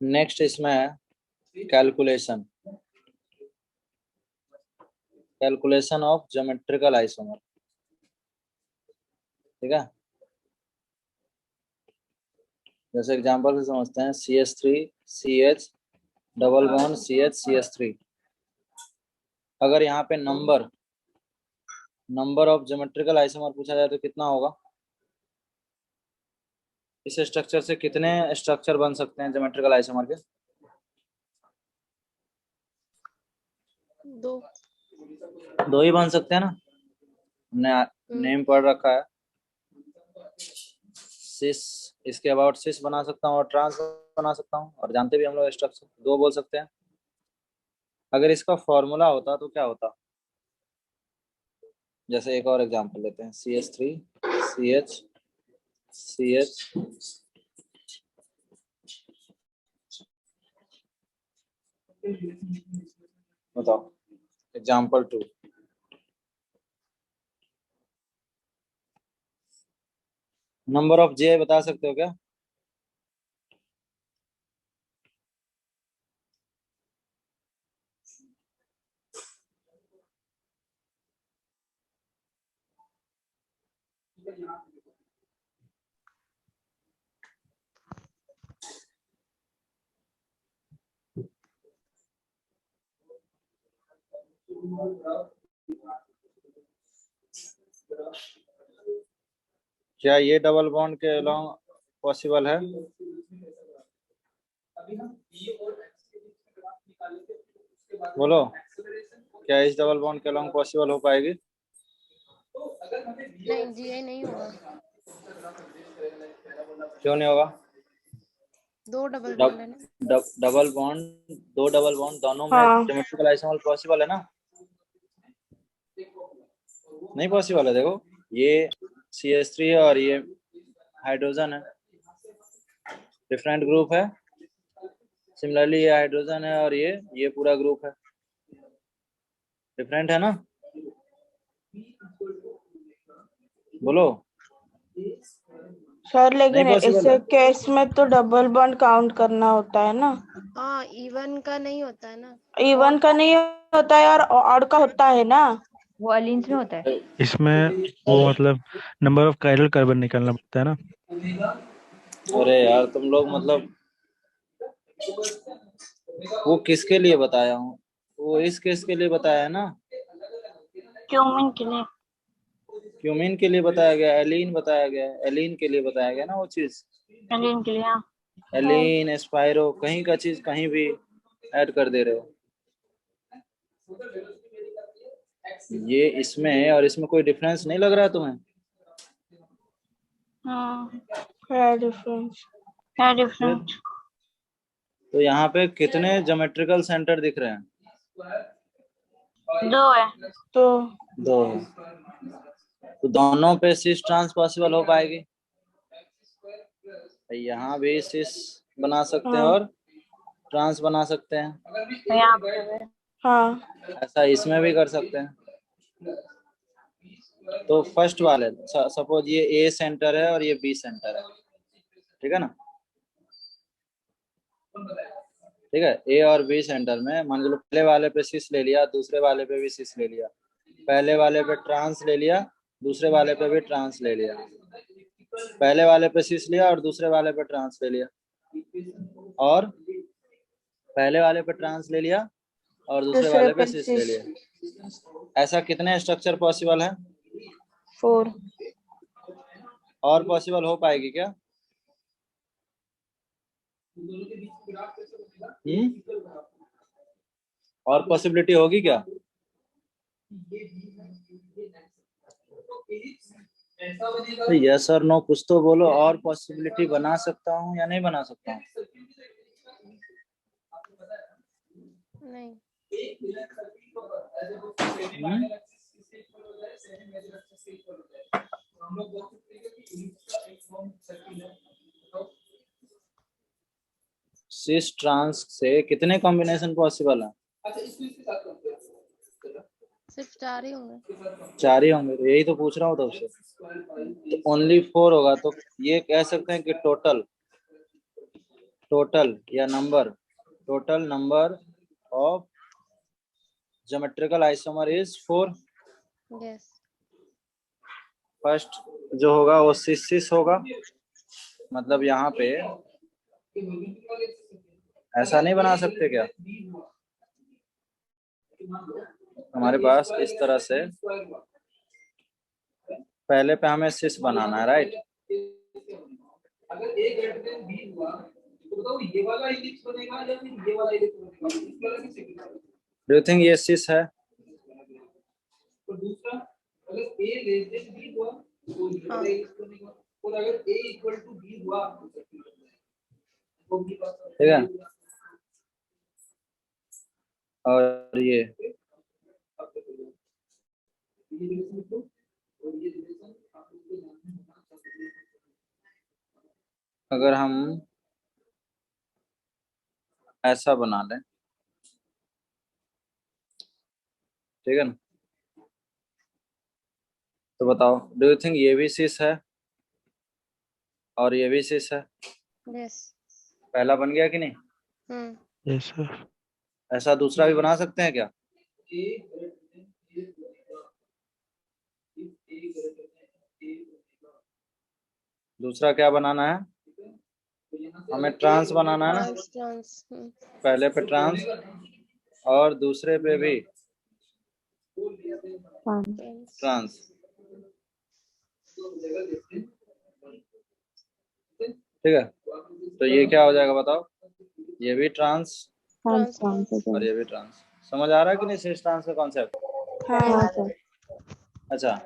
नेक्स्ट इसमें है कैलकुलेशन ऑफ ज्योमेट्रिकल आइसोमर, ठीक है। जैसे एग्जांपल से समझते हैं, CH3CH double bond CH CH3। अगर यहाँ पे नंबर ऑफ ज्योमेट्रिकल आइसोमर पूछा जाए तो कितना होगा, इस स्ट्रक्चर से कितने स्ट्रक्चर बन सकते हैं ज्योमेट्रिकल आइसोमर के? दो ही बन सकते हैं ना, हमने नेम पढ़ रखा है। सिस, इसके अबाउट सिस बना सकता हूँ और ट्रांस बना सकता हूँ, और जानते भी हम लोग स्ट्रक्चर दो बोल सकते हैं। अगर इसका फॉर्मूला होता तो क्या होता, जैसे एक और एग्जांपल लेते हैं, CH3CH CH बताओ एग्जाम्पल 2। नंबर ऑफ जे बता सकते हो क्या? क्या ये डबल बॉन्ड के अलोंग पॉसिबल है? बोलो, क्या इस डबल बॉन्ड के अलोंग पॉसिबल हो पाएगी? नहीं जी, नहीं होगा। क्यों नहीं होगा? दो डबल बॉन्ड है ना। डबल बॉन्ड, दो डबल बॉन्ड दोनों में हाँ। सिमेट्रिकल आइसोमर पॉसिबल है ना? नहीं पॉसिबल है। देखो ये CH3 है और ये हाइड्रोजन है, डिफरेंट ग्रुप है। सिमिलरली ये हाइड्रोजन है और ये पूरा ग्रुप है, डिफरेंट है ना? बोलो। सर लेकिन नहीं possible ऐसे है। केस में तो डबल बॉन्ड काउंट करना होता है ना। हाँ, इवन का नहीं होता है ना। इवन का नहीं होता है और ऑड का होता है ना। वो अलीन्स में होता है। इसमें वो मतलब नंबर ऑफ कायरल कार्बन निकालना पड़ता है ना। अरे यार तुम लोग मतलब, वो किसके लिए बताया हूँ? वो इस केस के लिए बताया है ना, क्यूमिन के लिए। क्यूमीन के लिए बताया गया, एलीन बताया गया, एलीन के लिए बताया गया ना वो चीज। एलिन के लिए हाँ। एलीन एस्पायरो कहीं का चीज कहीं भी ऐड कर दे रहे हो। ये इसमें और इसमें कोई डिफरेंस नहीं लग रहा है तुम्हें? क्या डिफरेंस? क्या डिफरेंस? तो यहाँ पे कितने ज्योमेट्रिकल सेंटर दिख रहे हैं? दो है। तो दो है। तो दोनों पे सिस ट्रांस पॉसिबल हो पाएगी? यहाँ भी सिस बना सकते हैं हाँ। और ट्रांस बना सकते हैं। तो यहाँ पे हाँ। ऐसा इसमें भी कर सकते हैं। तो फर्स्ट वाले सपोज ये A सेंटर है और ये B सेंटर है, ठीक है ना? ठीक है, A और B सेंटर में मान लो पहले वाले पे सिस ले लिया, दूसरे वाले पे भी सिस ले लिया, पहले वाले पे ट्रांस ले लिया, दूसरे वाले पे भी ट्रांस ले लिया, पहले वाले पे सिस लिया और दूसरे वाले पे ट्रांस ले लिया, और पहले वाले पे ट्रांस ले लिया और दूसरे वाले पे सिस ले लिया। ऐसा कितने स्ट्रक्चर पॉसिबल है? 4। और पॉसिबल हो पाएगी क्या? और पॉसिबिलिटी होगी क्या? तो यस और नो कुछ तो बोलो। और पॉसिबिलिटी बना सकता हूँ या नहीं बना सकता हूँ? नहीं। सिस ट्रांस से कितने कॉम्बिनेशन पॉसिबल है? सिर्फ 4 ही होंगे। 4 ही होंगे, तो यही तो पूछ रहा हूँ तब से। तो ओनली 4 होगा, तो ये कह सकते हैं कि टोटल या total number of geometrical isomer is 4। Yes. First जो होगा वो सिस होगा, मतलब यहाँ पे ऐसा नहीं बना सकते क्या? हमारे पास इस तरह से पहले पे हमें सिस बनाना है, राइट? अगर A greater than B हुआ तो बताओ ये वाला इलिप्स बनेगा या फिर ये वाला इलिप्स बनेगा? इस वाला की सेकंड। डू यू थिंक ये सिस है? और दूसरा अगर A लेस देन B हुआ तो ये वाला इलिप्स बनेगा, और अगर A इक्वल टू B हुआ तो B पास, ठीक है। और ये अगर हम ऐसा बना लें, ठीक है ना। तो बताओ, डू यू थिंक ये भी सिस है और ये भी सिस है? यस। पहला बन गया कि नहीं? Yes sir. ऐसा दूसरा भी बना सकते हैं क्या? दूसरा क्या बनाना है? हमें ट्रांस बनाना है ना। Trans trans. पहले पे ट्रांस और दूसरे पे भी ट्रांस। ठीक है, तो ये क्या हो जाएगा बताओ? ये भी ट्रांस ट्रांस और ये भी ट्रांस। समझ आ रहा है कि नहीं सिस ट्रांस का कॉन्सेप्ट? हाँ अच्छा,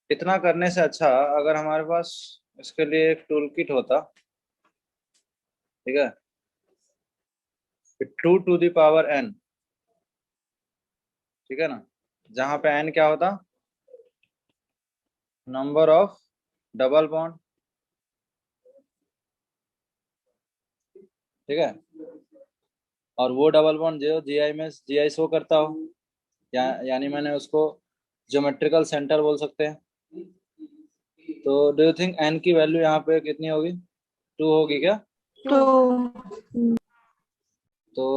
इतना करने से अच्छा अगर हमारे पास इसके लिए एक टूल किट होता, ठीक है, 2 to the power n, ठीक है ना, जहां पे n क्या होता? नंबर ऑफ डबल बॉन्ड, ठीक है, और वो डबल बॉन्ड जो जीआई में जीआई शो करता हो, यानी मैंने उसको ज्योमेट्रिकल सेंटर बोल सकते हैं। तो डू यू थिंक n की वैल्यू यहाँ पे कितनी होगी? 2 होगी क्या? 2 तो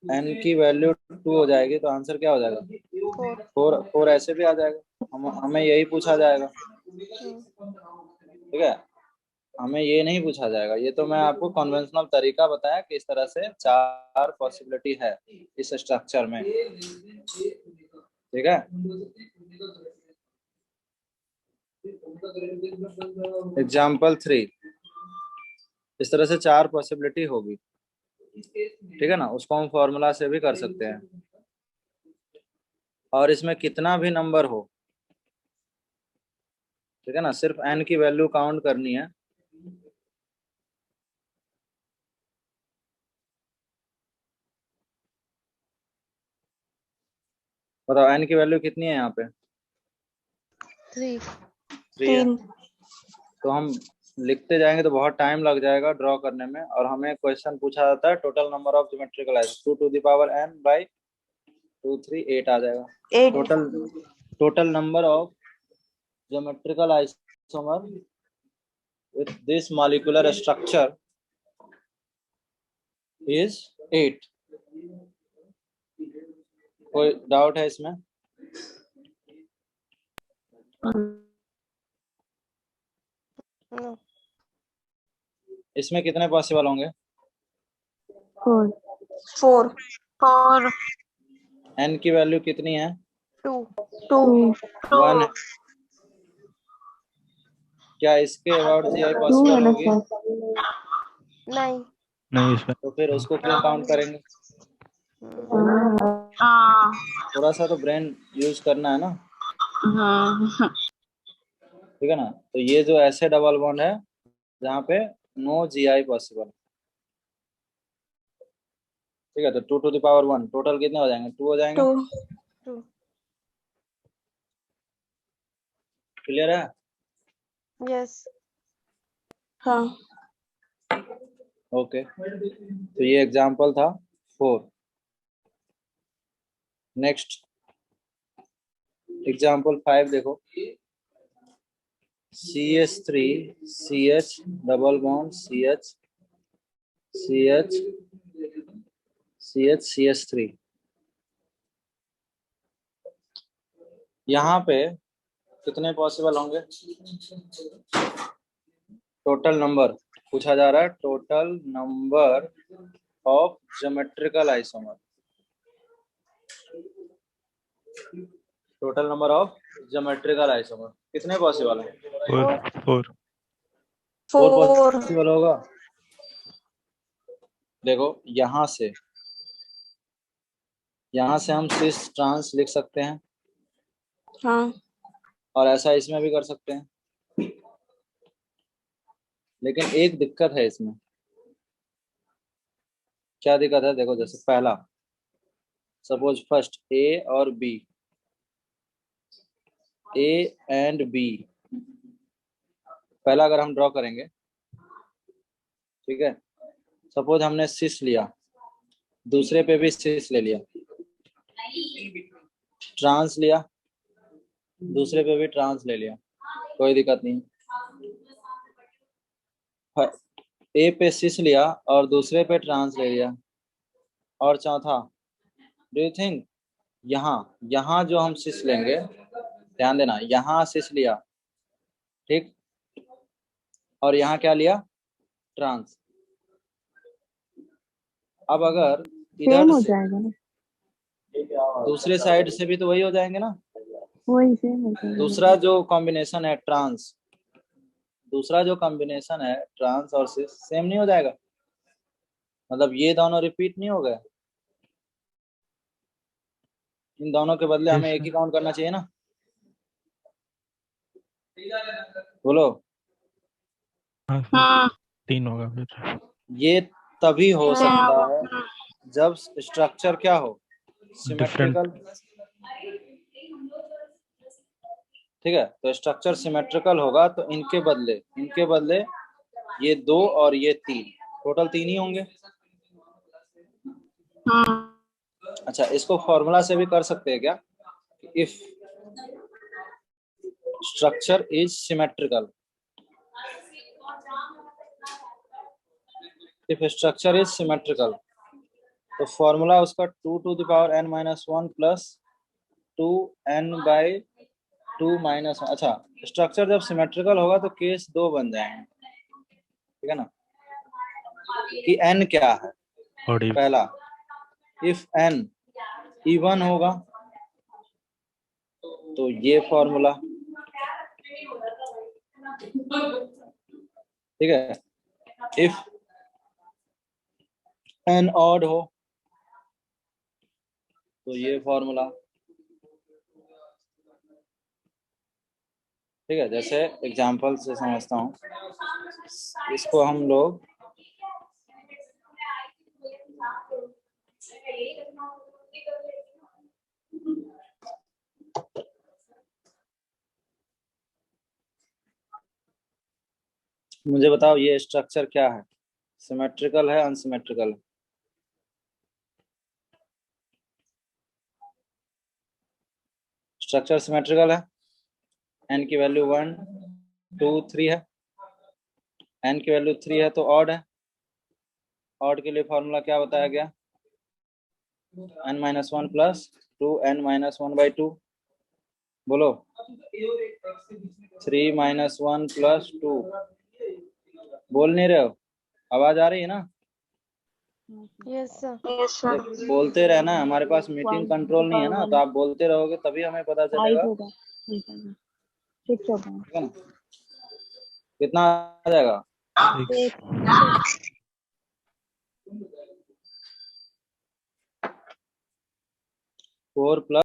n की वैल्यू 2 हो जाएगी, तो आंसर क्या हो जाएगा? 4। 4 ऐसे भी आ जाएगा। हमें यही पूछा जाएगा, ठीक है, हमें ये नहीं पूछा जाएगा। ये तो मैं आपको कन्वेंशनल तरीका बताया कि इस तरह से 4 पॉसिबिलिटी है इस स्ट्रक्चर में, ठीक है। एग्जाम्पल 3, इस तरह से 4 पॉसिबिलिटी होगी, ठीक है ना। उसको हम फॉर्मूला से भी कर सकते हैं, और इसमें कितना भी नंबर हो, ठीक है ना, सिर्फ n की वैल्यू काउंट करनी है। बताओ n की वैल्यू कितनी है यहाँ पे? 3। 3 है। तो हम लिखते जाएंगे तो बहुत टाइम लग जाएगा ड्रॉ करने में, और हमें क्वेश्चन पूछा जाता है total number of geometrical isomer 2 to the power n by 2 3 8 आ जाएगा। 8 total number of geometrical isomer with this molecular structure is 8। कोई डाउट है इसमें? नो। इसमें कितने पॉसिबल होंगे? 4 n की वैल्यू कितनी है? 2। 1 है। क्या इसके अबाउट जीआई पॉसिबल होगी? नहीं। नहीं इसमें तो फिर उसको क्यों काउंट करेंगे? हाँ थोड़ा सा तो ब्रेन यूज करना है ना, ठीक है ना। तो ये जो ऐसे डबल बॉन्ड है जहाँ पे नो जीआई पॉसिबल, ठीक है, तो 2 to the power 1 टोटल कितने हो जाएंगे? 2 हो जाएंगे। 2। क्लियर है? यस। हाँ ओके, तो ये एग्जांपल था 4। नेक्स्ट एग्जांपल 5 देखो, CH3 CH double bond CH CH CH CH3। यहाँ पे कितने पॉसिबल होंगे? टोटल नंबर पूछा जा रहा है, total number of geometrical isomer, total number of geometrical isomer कितने पॉसिबल है? 4 4 4 पॉसिबल होगा। देखो यहाँ से हम सिस ट्रांस लिख सकते हैं, हाँ और ऐसा इसमें भी कर सकते हैं, लेकिन एक दिक्कत है इसमें। क्या दिक्कत है? देखो, जैसे पहला, सपोज फर्स्ट A और B, A एंड B, पहला अगर हम ड्रॉ करेंगे, ठीक है, सपोज हमने सिस लिया, दूसरे पे भी सिस ले लिया, ट्रांस लिया, दूसरे पे भी ट्रांस ले लिया, कोई दिक्कत नहीं। ए पे सिस लिया और दूसरे पे ट्रांस ले लिया। और चौथा, डू यू थिंक यहाँ जो हम सिस लेंगे, ध्यान देना, यहाँ सिस लिया, ठीक, और यहाँ क्या लिया, ट्रांस। अब अगर सेम इधर हो से जाएगा ना, दूसरे साइड से भी तो वही हो जाएंगे ना। वही सेम हो जाएगा। दूसरा जो कॉम्बिनेशन है ट्रांस, दूसरा जो कॉम्बिनेशन है ट्रांस और सिस, सेम नहीं हो जाएगा, मतलब ये दोनों रिपीट नहीं हो गए। इन दोनों के बदले हमें एक ही काउंट करना चाहिए ना, बोलो। हाँ 3 होगा फिर। ये तभी हो सकता है जब स्ट्रक्चर क्या हो, सिमेट्रिकल। ठीक है, तो स्ट्रक्चर सिमेट्रिकल होगा तो इनके बदले ये 2 और ये 3, टोटल 3 ही होंगे। अच्छा, इसको फॉर्मूला से भी कर सकते हैं क्या, if structure is symmetrical, if structure is symmetrical, तो फॉर्मूला उसका 2 to the power n minus 1 plus 2n/2 minus 1। अच्छा, स्ट्रक्चर जब सिमेट्रिकल होगा तो केस 2 बन जाएंगे, ठीक है ना, कि n क्या है। और ये पहला, इफ n इवन होगा तो ये फॉर्मूला, ठीक है, इफ n ऑड हो तो ये फॉर्मूला, ठीक है। जैसे एग्जांपल से समझता हूँ, इसको हम लोग मुझे बताओ ये स्ट्रक्चर क्या है, सिमेट्रिकल है अनसिमेट्रिकल है? स्ट्रक्चर सिमेट्रिकल है, n की वैल्यू 1 2 3 है, n की वैल्यू 3 है तो ऑड है। ऑड के लिए फॉर्मूला क्या बताया गया, n-1 प्लस 2n-1/2, बोलो। 3-1 प्लस 2, बोल नहीं रहे हो, आवाज आ रही है ना? Yes sir. अरे बोलते रहना, हमारे पास मीटिंग कंट्रोल नहीं है ना, तो आप बोलते रहोगे तभी हमें पता 5 चलेगा, होगा, 6 होगा। ठीक है ना। कितना आ जाएगा, 4 प्लस